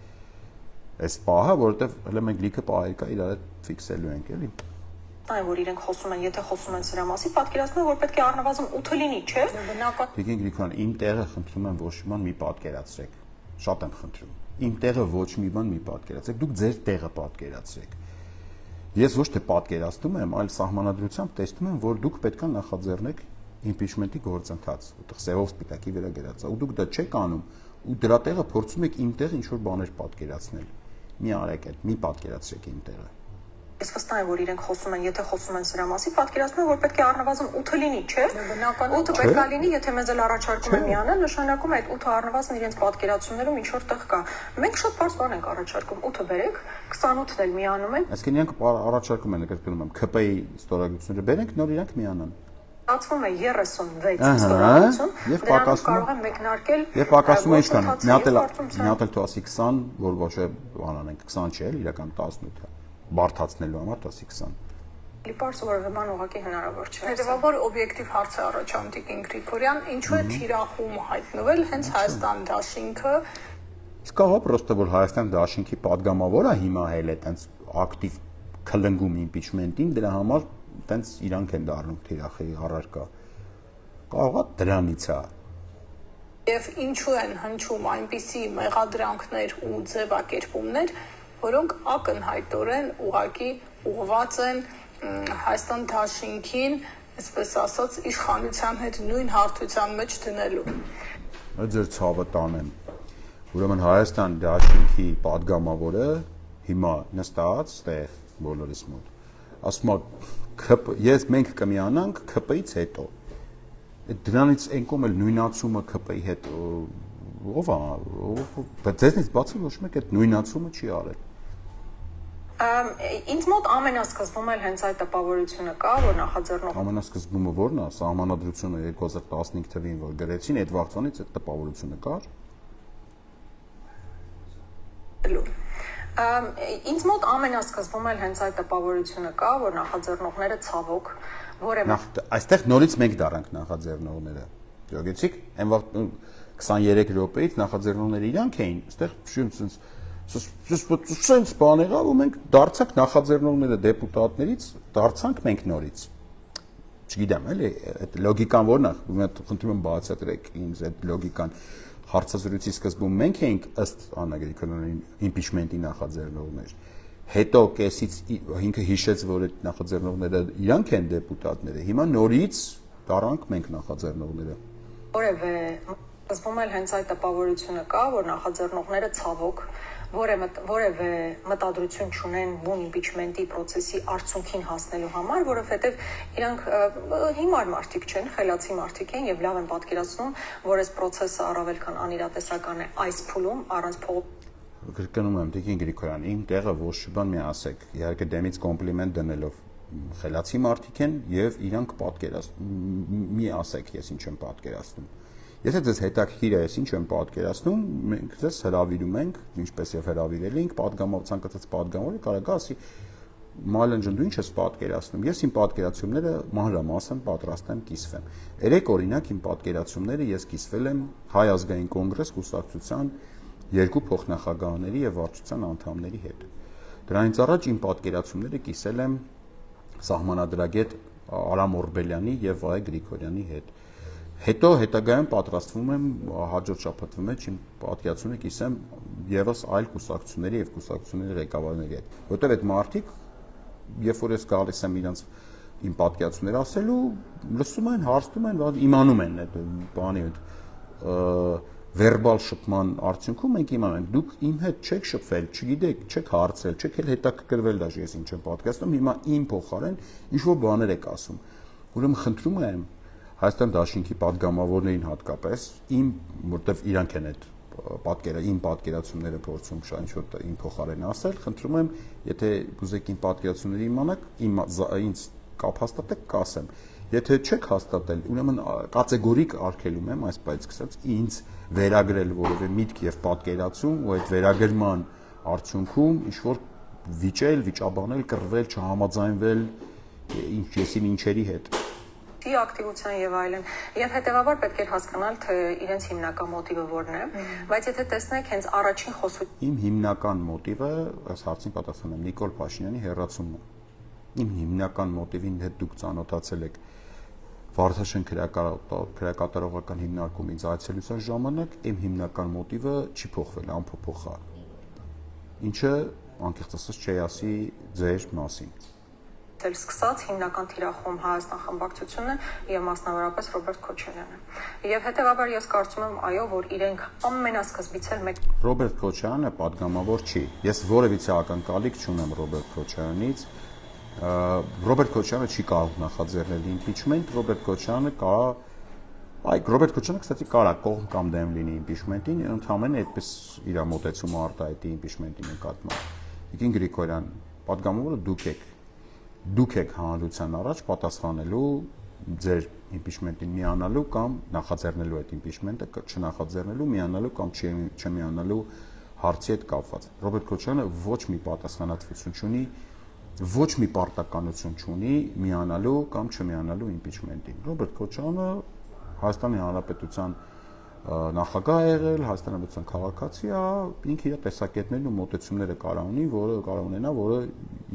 այս պահը, որովհետև հələ մենք լիքը պահեր կա իրար հետ ֆիքսելու ենք, էլի։ Այն որ իրենք խոսում են, եթե խոսում են սրա մասի, պատկերացնում են, որ պետք է առնվազն 8-ը լինի, չէ՞։ Բնական։ Տիկին Գրիգորյան, իմ տեղը խնդրում եմ ոչ մի բան մի պատկերացրեք։ Շատ եմ խնդրում։ Իմ տեղը ոչ մի բան մի պատկերացրեք, դուք ձեր տեղը պատկերացրեք։ Ես ոչ թե պատկերացնում եմ, այլ սահմանադրությամբ տեսնում եմ, որ դուք պետք է նախաձեռնեք impeachment-ի գործընթաց, որտեղ սևով սպիտակի վրա գրած է, ու դուք դա չեք անում, ու դրա տեղը փորձում եք իմ տեղը ինչ-որ բաներ պատկերացնել։ Մի արեք այդ, մի պատկերացրեք իմ տեղը։ Ես վստահ եմ, որ իրենք խոսում են, եթե խոսում են սրա մասի, պատկերացնում են, որ պետք է առնվազն 8-ը լինի, չէ՞։ Բնական 8-ը պետք է լինի, եթե մեզ էլ առաջարկում են միանալ, նշանակում է այդ 8-ը առնվազն իրենց պատկերացումներում ինչ որ տեղ կա։ Մենք շատ բարձ բան ենք առաջարկում, 8-ը բերեք, 28-ն էլ միանում են։ Այսինքն իրանք առաջարկում են, կրկնում եմ, ԿՊ-ի ստորագրությունները բերենք, նոր իրանք միանան։ Ստացվում է 36 ստորագրություն, եւ դրանով կարող են մեկնարկել։ Եւ պակասում է ինչքան։ Մի հատ էլ թվասի 20, որ ոչ է բան անենք, 20 չէ, իրական 18-ը։ Բարթացնելու համար տասի 20։ Լիպարս որևէ բան ուղղակի հնարավոր չէ։ Հետևաբար օբյեկտիվ հարց է առաջանում Տիկին Գրիգորյան, ինչու է թիրախում հայտնվել հենց Հայաստան դաշինքը։ Իսկ ահա պրոստը որ Հայաստան դաշինքի падգամավորը հիմա հել է տենց ակտիվ քլնգում impeachment-ին, դրա համար տենց իրանք են դառնում թիրախի առարկա։ Կարող է դրանից է։ Եվ ինչու են հնչում այնպիսի մեղադրանքներ ու ձևակերպումներ, որոնք ակնհայտորեն ուղղակի ուղղված են Հայաստան դաշինքին, այսպես ասած, իշխանության հետ նույն հարթության մեջ դնելու։ Այդ ձեր ցավը տանեմ։ Ուրեմն Հայաստան դաշինքի падգամավորը հիմա նստած ստեղ բոլորիս մոտ ասում է մենք կմիանանք ԿՊ-ից հետո։ Դրանից այն կողմ էլ նույնացումը ԿՊ-ի հետ ով է, բայց ձեզնից բացի ոչ մեկ այդ նույնացումը չի արել։ Ինձ մոտ ամենասկզբում էլ հենց այդ տպավորությունը կա, որ նախաձեռնող Ամենասկզբումը ո՞րն է, սահմանադրությունը 2015 թվականին, որ գրեցին, այդ վաղտանից այդ տպավորությունը կար։ Ինձ մոտ ամենասկզբում էլ հենց այդ տպավորությունը կա, որ նախաձեռնողները ցավոք որևէ Այստեղ նորից մենք դառանք նախաձեռնողները։ Յոգեցիք, այն վաղ 23 րոպեից նախաձեռնողները իրանք էին, այստեղ սենց բան եղավ ու մենք դարձանք նախաձեռնողները դեպուտատներից, դարձանք մենք նորից։ Չգիտեմ, էլի, այդ լոգիկան ո՞րն է, խնդրում եմ բացատրեք ինձ այդ լոգիկան։ Հարցազրույցի սկզբում մենք էինք ըստ Աննա Գրիգորյանի իմպիչմենտի նախաձեռնողներ։ Հետո կեսից ինքը հիշեց, որ այդ նախաձեռնողները իրանք են դեպուտատները։ Հիմա նորից դառանք մենք նախաձեռնողները։ որևէ սկզբում էլ հենց այդ տպավորությունը կա, որ նախաձեռնողները ցավոք որևէ մտադրություն չունեն բուն իմպիչմենտի process-ի արդյունքին հասնելու համար, որովհետև իրանք հիմար մարդիկ չեն, խելացի մարդիկ են եւ լավ են պատկերացնում, որ այս process-ը առավել քան անիրատեսական է այս փուլում առանց Կրկնում եմ, Տիկին Գրիգորյան, իմ տեղը ոչ բան մի ասեք, իհարկե դեմից կոմպլիմենտ դնելով խելացի մարդիկ են եւ իրանք մի ասեք, ես ինչ եմ պատկերացնում։ Եթե ձեզ հետաքրքիր է, ես ինչ եմ պատկերացնում, մենք ձեզ հրավիրում ենք, ինչպես եւ հրավիրել ենք, ցանկացած պատգամավորը կարող է ասի Մալենջն դու ինչ ես պատկերացնում։ Ես իմ պատկերացումները մանրամասն պատրաստ եմ կիսվեմ։ 3 օրինակ իմ պատկերացումները ես կիսվել եմ Հայ ազգային կոնգրես կուսակցության 2 փոխնախագահների եւ վարչության անդամների հետ։ Դրանից առաջ իմ պատկերացումները կիսել եմ սահմանադրագետ Արամ Օրբելյանի եւ Վահե Գրիգորյանի հետ։ Հետո հետագայում պատրաստվում եմ հաջորդ շաբաթվա մեջ իմ պատկերացումը կիսեմ եւս այլ կուսակցությունների եւ կուսակցությունների ղեկավարների հետ, որտեղ այդ մարդիկ երբ որ ես գալիս եմ իրանց իմ պատկերացումները ասելու, լսում են, հարցնում են, իմանում են այդ բանի վերբալ շփման արդյունքում մենք իմանում ենք, դուք իմ հետ չեք շփվել, չգիտեք, չեք հարցել, չեք էլ հետաքրքրվել դաժե ես ինչ եմ պատկերացնում, հիմա իմ փոխարեն ինչ-որ բաներ եք ասում։ Ուրեմն խնդրում եմ Հայաստան Դաշինքի պատգամավորներին հատկապես որտեվ իրանք են այդ իմ պատկերացումները փորձում ինչ-որ իմ փոխարեն ասել, խնդրում եմ, եթե ուզեք իմ պատկերացումները իմանաք, ինձ կապ հաստատեք, կասեմ։ Եթե չեք հաստատել, ուրեմն կատեգորիկ արգելում եմ, այս բայց սկսած ինձ վերագրել որևէ միտք եւ պատկերացում, ու այդ վերագրման արդյունքում ինչ-որ վիճել, վիճաբանել, կռվել, չհամաձայնվել եսին ինչերի հետ։ Ակտիվության եւ այլն եւ հետեւաբար պետք է հասկանալ թե իրենց հիմնական մոտիվը որն է, բայց եթե տեսնեք հենց առաջին խոսություն Իմ հիմնական մոտիվը, այս հարցին պատասխանեմ, Նիկոլ Փաշինյանի հեռացումն է։ Իմ հիմնական մոտիվին հետ դուք ծանոթացել եք Վարդաշեն քրեակատարողական հիմնարկումից այցելության ժամանակ, իմ հիմնական մոտիվը չի փոխվել, անփոփոխ է։ Ինչը անկեղծ ասած չի ասի ձեր մասին։ Սկսած հիմնական թիրախում Հայաստան խմբակցությունը եւ մասնավորապես Ռոբերտ Քոչարյանը։ Եվ հետեւաբար ես կարծում եմ, այո, որ իրենք ամենասկզբից էլ մեկ Ռոբերտ Քոչարյանը պատգամավոր չի։ Ես որևիցե ակնկալիք չունեմ Ռոբերտ Քոչարյանից։ Ռոբերտ Քոչարյանը չի կարող նախաձեռնել իմպիչմենտ, Ռոբերտ Քոչարյանը, կստացի կարա կողմ կամ դեմ լինի իմպիչմենտին, ընդհանրապես այդպես իր մոտեցումը արտահայտի իմպիչմենտի նկատմամբ։ Տիկին Գրիգորյան, պատգամավորը դուք եք հանրության առաջ պատասխանելու ձեր իմպիչմենտին միանալու կամ նախաձեռնելու այդ իմպիչմենտը, չնախաձեռնելու, միանալու կամ չմիանալու հարցի հետ կապված։ Ռոբերտ Քոչարյանը ոչ մի պատասխանատվություն չունի, ոչ մի պարտականություն չունի միանալու կամ չմիանալու իմպիչմենտին։ Ռոբերտ Քոչարյանը Հայաստանի Հանրապետության նախագահ է եղել, Հայաստանի Հանրապետության քաղաքացի է, ինքը իր տեսակետներն ու մոտեցումները կարող ունի, որը կարող ունենա, որը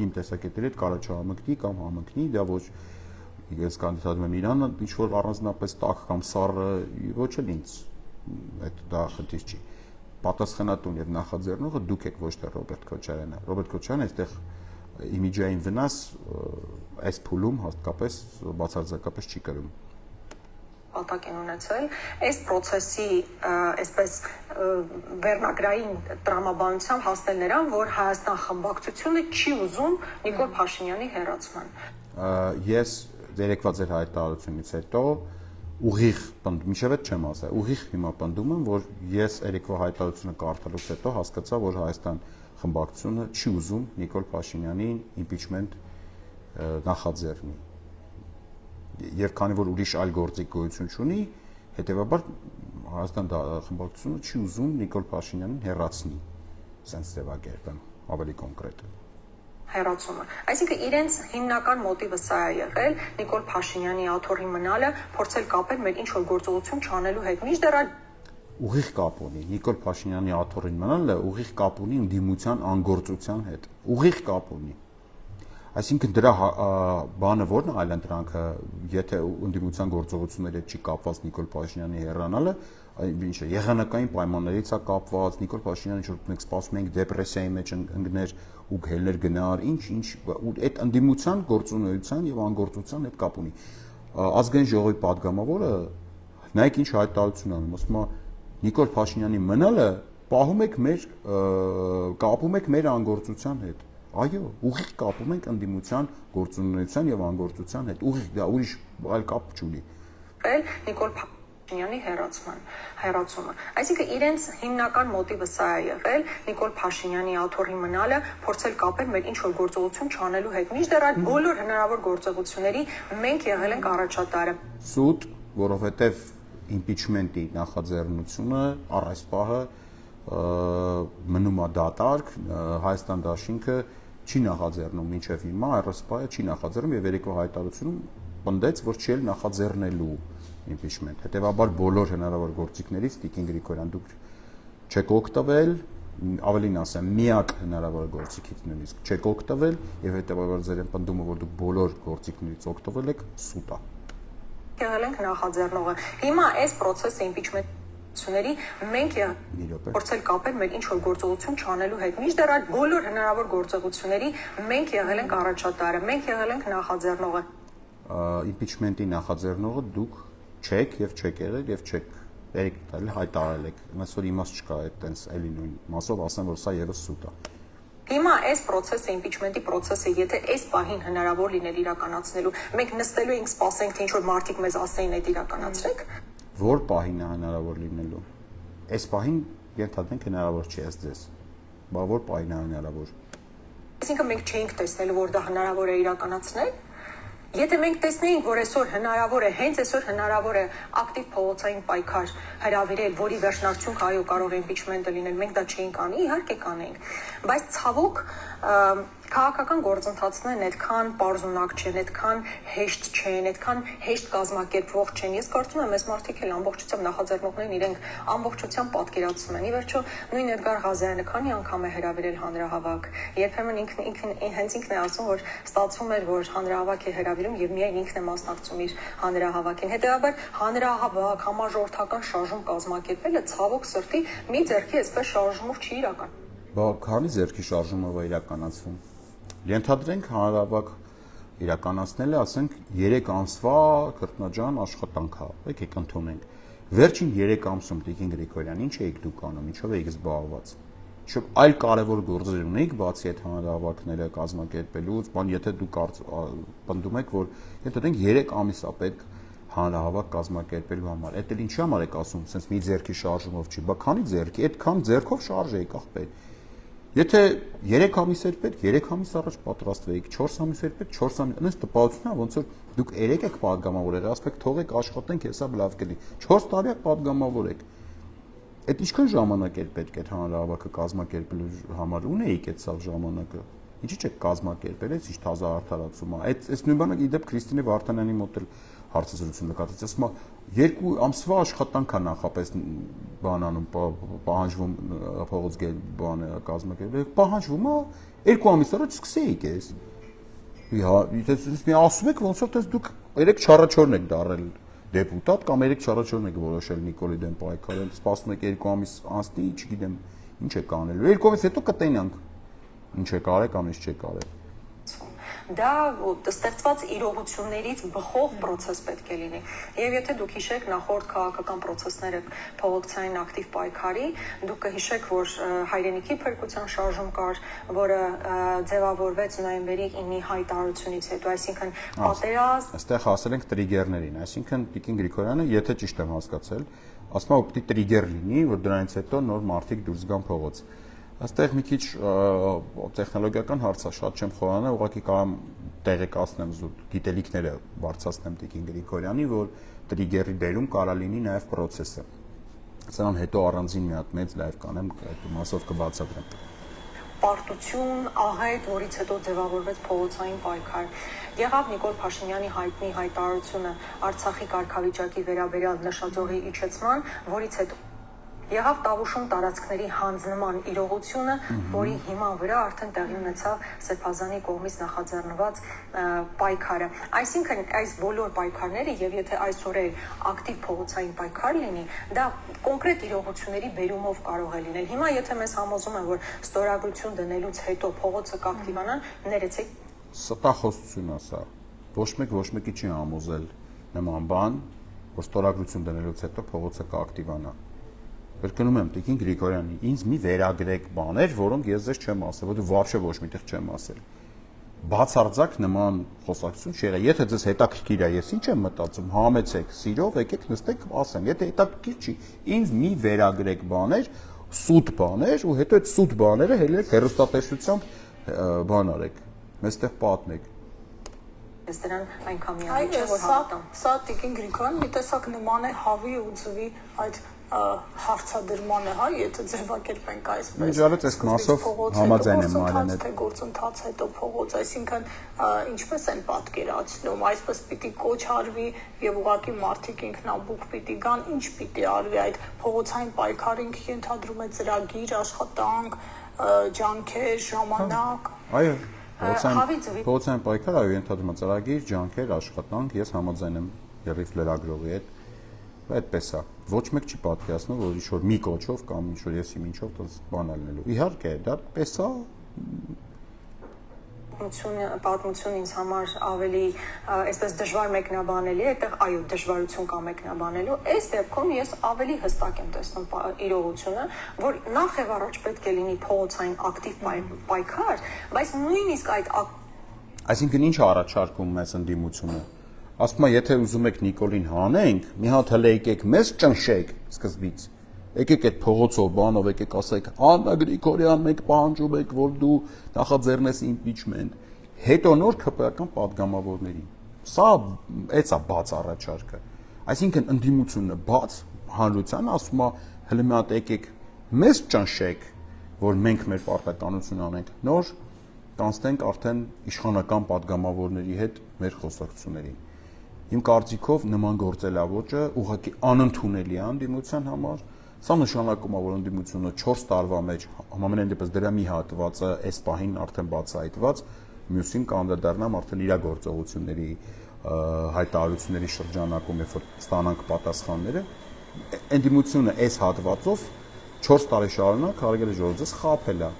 իմ տեսակետների հետ կարող չհամընկնի կամ համընկնի, դա ոչ ես կանդիդատում եմ Իրանը, ինչ որ առանձնապես տաք կամ սառը, ոչ էլ ինձ այդ դա խնդիր չի։ Պատասխանատուն եւ նախաձեռնողը դուք եք, ոչ թե Ռոբերտ Քոչարյանը։ Ռոբերտ Քոչարյանը այստեղ իմիջային վնաս այս փուլում հատկապես բացարձակապես չի կրում։ Պատակ են ունեցել այս process-ի այսպես վերնագրային տրամաբանությամբ հասնել նրան, որ Հայաստան խմբակցությունը չի ուզում Նիկոլ Փաշինյանի հեռացման։ Ես երեկվա ձեր հայտարարությունից հետո ուղիղ մինչև այդ չեմ ասա, ուղիղ հիմա պնդում եմ, որ ես երեկվա հայտարարությունը կարդալուց հետո հասկացա, որ Հայաստան խմբակցությունը չի ուզում Նիկոլ Փաշինյանի impeachment նախաձեռնի։ Եվ քանի որ ուրիշ այլ գործիք գոյություն չունի, հետեւաբար Հայաստան խմբակցությունը չի ուզում Նիկոլ Փաշինյանին հեռացնի, sense ձևակերպեմ, ավելի կոնկրետ։ Հեռացումը։ Այսինքն իրենց հիմնական մոտիվը սա է եղել Նիկոլ Փաշինյանի աթոռի մնալը, փորձել կապել մեր ինչ որ գործողություն չանելու հետ։ Մինչդեռ ուղիղ կապ ունի Նիկոլ Փաշինյանի աթոռին մնալը ուղիղ կապ ունի ընդդիմության անգործության հետ։ Ուղիղ կապ ունի։ Այսինքն դրա բանը ո՞րն է այլընտրանքը, եթե ընդդիմության գործողությունների հետ չի կապված Նիկոլ Փաշինյանի հեռանալը, ինչ է, եղանակային պայմաններից է կապված, Նիկոլ Փաշինյանը ինչ որ մենք սպասում ենք դեպրեսիայի մեջ ընկներ ու գելներ գնար, ինչ այդ ընդդիմության գործունեության եւ անգործության հետ կապ ունի։ Ազգային ժողովի падգամավորը նայեք ինչ հայտարարություն անում, ասում է Նիկոլ Փաշինյանի մնալը կապում եք մեր անգործության հետ։ Այո, ուղիղ կապում ենք ընդդիմության գործունեության եւ անգործության հետ։ Ուղիղ դա ուրիշ այլ կապ չունի։ Նիկոլ Փաշինյանի հեռացումը։ Այսինքն իրենց հիմնական մոտիվը սա է եղել Նիկոլ Փաշինյանի աթոռի մնալը, փորձել կապել մեր ինչ որ գործողություն չանելու հետ։ Մինչդեռ այդ բոլոր հնարավոր գործողությունների մենք եղել ենք առաջատարը։ Սուտ, որովհետեւ impeachment-ի նախաձեռնությունը առ այս պահը մնում է դատարկ, Հայաստան դաշինքը չի նախաձեռնում մինչև հիմա, այս պահը չի նախաձեռնում եւ երեկվա հայտարարությունում պնդեց, որ չի էլ նախաձեռնելու impeachment։ Հետևաբար բոլոր հնարավոր գործիքներից Տիկին Գրիգորյան դուք չեք օգտվել, ավելին ասեմ, միակ հնարավոր գործիքից նույնիսկ չեք օգտվել եւ հետևաբար ձեր պնդումը, որ դուք բոլոր գործիքներից օգտվել եք, սուտ է։ Եղել ենք նախաձեռնողը։ Հիմա այս process-ը impeachment մենք փորձել կապել մեր ինչ որ գործողություն չանելու հետ։ Մինչդեռ այդ բոլոր հնարավոր գործողությունների մենք եղել ենք առաջատարը, մենք եղել ենք նախաձեռնողը։ Impeachment-ի նախաձեռնողը դուք չեք եւ չեք եղել եւ չեք հայտարարել եք։ Այնպես որ իմաստ չկա այդտենց էլի նույն մասով ասեմ, որ սա եւս սուտ է։ Հիմա այս process-ը, impeachment-ի process-ը, եթե այս պահին հնարավոր լիներ իրականացնելու, մենք նստելու ենք, սպասենք, թե ինչ որ մարդիկ մեզ ասեին այդ իրականացրեք։ Որ պահին է հնարավոր լինելու։ Այս պահին ենթադրենք հնարավոր չի ես։ Բա որ պահին է հնարավոր։ Այսինքն մենք չէինք տեսնելու, որ դա հնարավոր է իրականացնել։ Եթե մենք տեսնեինք, որ այսօր հնարավոր է, հենց այսօր հնարավոր է ակտիվ փողոցային պայքար հրավիրել, որի վերջնարդյունք այո կարող է impeachment-ը լինել, մենք դա չէինք անի, իհարկե կանենք, բայց ցավոք քաղաքական գործընթացներն այդքան պարզունակ չեն, այդքան հեշտ չեն, այդքան հեշտ կազմակերպվող չեն։ Ես կարծում եմ, այս մարդիկ էլ ամբողջությամբ նախաձեռնողներն իրենք ամբողջությամբ պատկերացնում են։ Ի վերջո նույն Էդգար Ղազարյանը քանի անգամ է հրավիրել հանրահավաք։ Երբեմն հենց ինքն է ասում, որ ստացվում էր, որ հանրահավաք է հրավիրում եւ միայն ինքն է մասնակցում իր հանրահավաքին։ Հետեւաբար հանրահավաք, համաժողովրդական շարժում կազմակերպելը ցավոք սրտի մի ձեռքի այսպես շարժումով չի իրական։ Բա քանի ձեռքի շարժումով է իրականացվում։ Ենթադրենք հանրահավաք իրականացնելը, ասենք 3 ամսվա քրտնաջան աշխատանք է, եկեք ընդունենք։ Վերջին 3 ամսում Տիկին Գրիգորյան ինչ էիք դուք անում, ինչով էիք զբաղված։ Ինչ այլ կարևոր գործեր ունեիք բացի այդ հանրահավաքները կազմակերպելուց, բան եթե դուք պնդում եք, որ ենթադրենք 3 ամիս է պետք հանրահավաք կազմակերպելու համար։ Այդ էլ ինչի համար եք ասում, sense մի ձեռքի շարժումով չի, բա քանի ձեռքի, այդքան ձեռքով շարժ էիք ախպեր։ Եթե 3 ամիս էր պետք, 3 ամիս առաջ պատրաստվեիք, 4 ամիս էր պետք, 4 ամիս, այնպես տպավորությունն է, ոնց որ դուք 3 եք падգամավոր եղել, ասեք թողեք աշխատենք, հեսա լավ կլինի։ 4 տարի падգամավոր եք։ Այդ ինչքան ժամանակ էր պետք այդ հանրահավաքը կազմակերպելու համար, ունեիք այդ սա ժամանակը։ Ինչի՞ չեք կազմակերպել, այս ինչ թազա արդարացում է։ Այս նույն բանը իդեպ Քրիստինե Վարդանյանի մոտ էլ հարցազրույցում նկատեց, ասում է 2 ամսվա աշխատանք է նախապես բանանում, պահանջվում փողոց գել բանը կազմակերպել, պահանջվում է 2 ամիս առաջ սկսեիք էս։ Եթե մի ասում եք, ոնց որ դες դուք 3 չառաջորն եք դարել դեպուտատ կամ 3 չառաջորն եք որոշել Նիկոլի դեմ պայքարել, սպասում եք 2 ամիս անցնի, չգիտեմ, ինչ եք անելու։ 2 ամիս հետո կտենանք։ Ինչ եք արել կամ ինչ չեք արել։ դա ստեղծված իրողություններից բխող process պետք է լինի։ Եվ եթե դուք հիշեք նախորդ քաղաքական process-ները փողոցային ակտիվ պայքարի, դուք կհիշեք, որ հայրենիքի փրկության շարժում կար, որը ձևավորվեց նոյեմբերի 9-ի հայտարարությունից հետո, այսինքն պատերազմ։ Այստեղ հասել ենք տրիգերներին, այսինքն Տիկին Գրիգորյանը, եթե ճիշտ եմ հասկացել, ասում է, որ պիտի տրիգեր լինի, որ դրանից հետո նոր մարդիկ դուրս գան փողոց։ Այստեղ մի քիչ տեխնոլոգիական հարց է, շատ չեմ խորանա, ուղղակի կարամ տեղեկացնեմ զուտ գիտելիքները բարձրացնեմ Տիկին Գրիգորյանի, որ տրիգերի դերում կարա լինի նաև process-ը։ Սրանց հետո առանձին մի հատ մեծ լայվ կանեմ, այդ մասով կբացատրեմ։ Պարտություն, աղետ, որից հետո ձևավորվեց փողոցային պայքար։ Եղավ Նիկոլ Փաշինյանի հայտնի հայտարարությունը Արցախի կարգավիճակի վերաբերյալ նշաձողի իջեցման, որից հետո եղավ Տավուշում տարածքների հանձնման իրողությունը, որի հիման վրա արդեն տեղի ունեցավ Սեփազանի կողմից նախաձեռնված պայքարը։ Այսինքն այս բոլոր պայքարները եւ եթե այսօր էլ ակտիվ փողոցային պայքար լինի, դա կոնկրետ իրողությունների բերումով կարող է լինել։ Հիմա եթե մեզ համոզում են, որ ստորագրություն դնելուց հետո փողոցը կակտիվանան, ներեցեք ստախոսություն է սա։ Ոչ մեկի չի համոզել նման բան, որ ստորագրություն դնելուց հետո փողոցը կակտիվանա։ Կրկնում եմ Տիկին Գրիգորյանի, ինձ մի վերագրեք բաներ, որոնք ես ձեզ չեմ ասել, որովհետեւ вообще ոչ միտեղ չեմ ասել։ Բացարձակ նման խոսակցություն չեղա։ Եթե ձեզ հետաքրքիր է, ես ինչ եմ մտածում, համեցեք, սիրով եկեք նստեք, ասեմ, եթե հետաքրքիր չի, ինձ մի վերագրեք բաներ, սուտ բաներ, ու հետո այդ սուտ բաները հելեք հերոստատեսությամբ բան արեք։ Մեստեղ պատմեք։ Ես դրան այնքան միայն չէ, որ հավատամ։ Սա Տիկին Գրիգորյան մի տեսակ նման է հավի ու ձվի այդ հարցադրման է, հա, եթե ձևակերպենք այսպես։ Ինչ արեց այս մասով համաձայն եմ Մարիան հետ։ Թե գործընթաց հետո փողոց, այսինքն ինչպես են պատկերացնում, այսպես պիտի կոչ արվի եւ ուղղակի մարդիկ ինքնաբուխ պիտի գան, ինչ պիտի արվի այդ փողոցային պայքարին ենթադրում է ծրագիր, աշխատանք, ջանքեր, ժամանակ։ Այո, փողոցային պայքարը ենթադրում է ծրագիր, ջանքեր, աշխատանք, ես համաձայն եմ երրիվ լրագրողի հետ։ Այդպես է։ Ոչ մեկ չի պատկերացնում, որ ինչ-որ մի կոչով կամ ինչ-որ եսի մինչով դες բան ալնելու։ Իհարկե, դա պես է։ Պատմություն ինձ համար ավելի այսպես դժվար մեկնաբանելի է, այդտեղ այո, դժվարություն կա մեկնաբանելու։ Այս դեպքում ես ավելի հստակ եմ տեսնում իրողությունը, որ նախ եւ առաջ պետք է լինի փողոցային ակտիվ պայքար, բայց նույնիսկ այդ Այսինքն ինչ առաջարկում մեզ ընդդիմությունը։ Ասում եմ, եթե ուզում եք Նիկոլին հանենք, մի հատ հələ եկեք մեզ ճնշեք սկզբից։ Եկեք այդ փողոցով բանով եկեք ասեք, Աննա Գրիգորյան, մենք պահանջում ենք, որ դու նախաձեռնես իմպիչմենտ։ Հետո նոր ԿՊ-ական падգամավորներին։ Սա էս է բաց առաջարկը։ Այսինքն ընդդիմությունը բաց հանրության ասում է, հələ մի հատ եկեք մեզ ճնշեք, որ մենք մեր պարտականություն անենք։ Նոր կանցնենք արդեն իշխանական падգամավորների հետ մեր խոսակցություններին։ Իմ կարծիքով նման գործելավոճը ուղղակի անընդունելի է ընդդիմության համար։ Սա նշանակում է, որ ընդդիմությունը 4 տարվա մեջ համենայն դեպս դրա մի հատվածը այս պահին արդեն բացահայտված, մյուսին կանդրադառնամ արդեն իր գործողությունների հայտարարությունների շրջանակում, երբ որ ստանանք պատասխանները, ընդդիմությունը այս հատվածով 4 տարի շարունակ հարգելի ժողովուրդ խաբել է։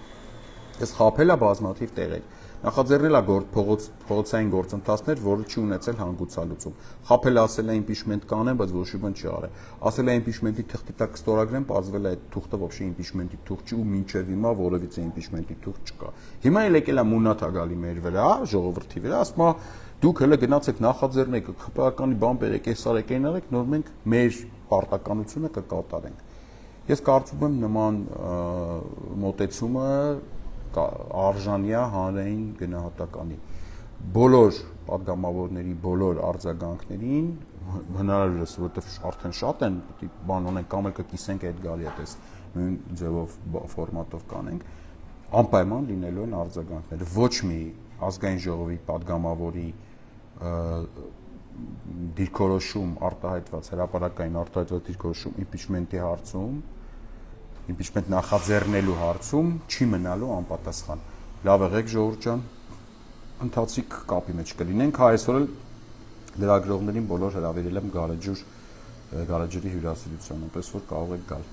Այս խաբել է բազմաթիվ տեղեր։ Նախաձեռնել է փողոցային գործընթացներ, որը չի ունեցել հանգուցալուծում։ Խաբել ասել է իմպիչմենտ կանեն, բայց ոչ մի բան չի արել։ Ասել է իմպիչմենտի թղթի տակ կստորագրեն, պարզվել է այդ թուղթը ոչ իմպիչմենտի թուղթ չի ու մինչև հիմա որևիցե իմպիչմենտի թուղթ չկա։ Հիմա էլ եկել է մունաթա գալի մեր վրա, ժողովրդի վրա, ասում է դուք հələ գնացեք նախաձեռնեք, ԿՊ-ականի բան բերեք, այս արեք, այն արեք, նոր մենք մեր պարտականությունը կկատարենք։ Ես կարծում եմ նման մոտեցումը արժանյա հանրային գնահատականի բոլոր падգամավորների բոլոր արձագանքներին հնարավորս որովհետև արդեն շատ են բան ունենք կամ էլ կկիսենք այդ գալի այդպես նույն ձևով ֆորմատով կանենք անպայման լինելու են արձագանքները ոչ մի ազգային ժողովի падգամավորի դիրքորոշում արտահայտված հրապարակային արտահայտված դիրքորոշում իմպիչմենտի հարցում իմպիչմենտ նախաձեռնելու հարցում չի մնալու անպատասխան։ Լավ եղեք ժողովուրդ ջան, ընթացիկ կապի մեջ կլինենք, այսօր էլ լրագրողներին բոլոր հրավիրել եմ Գարեջրի հյուրասիրության, այնպես որ կարող եք գալ։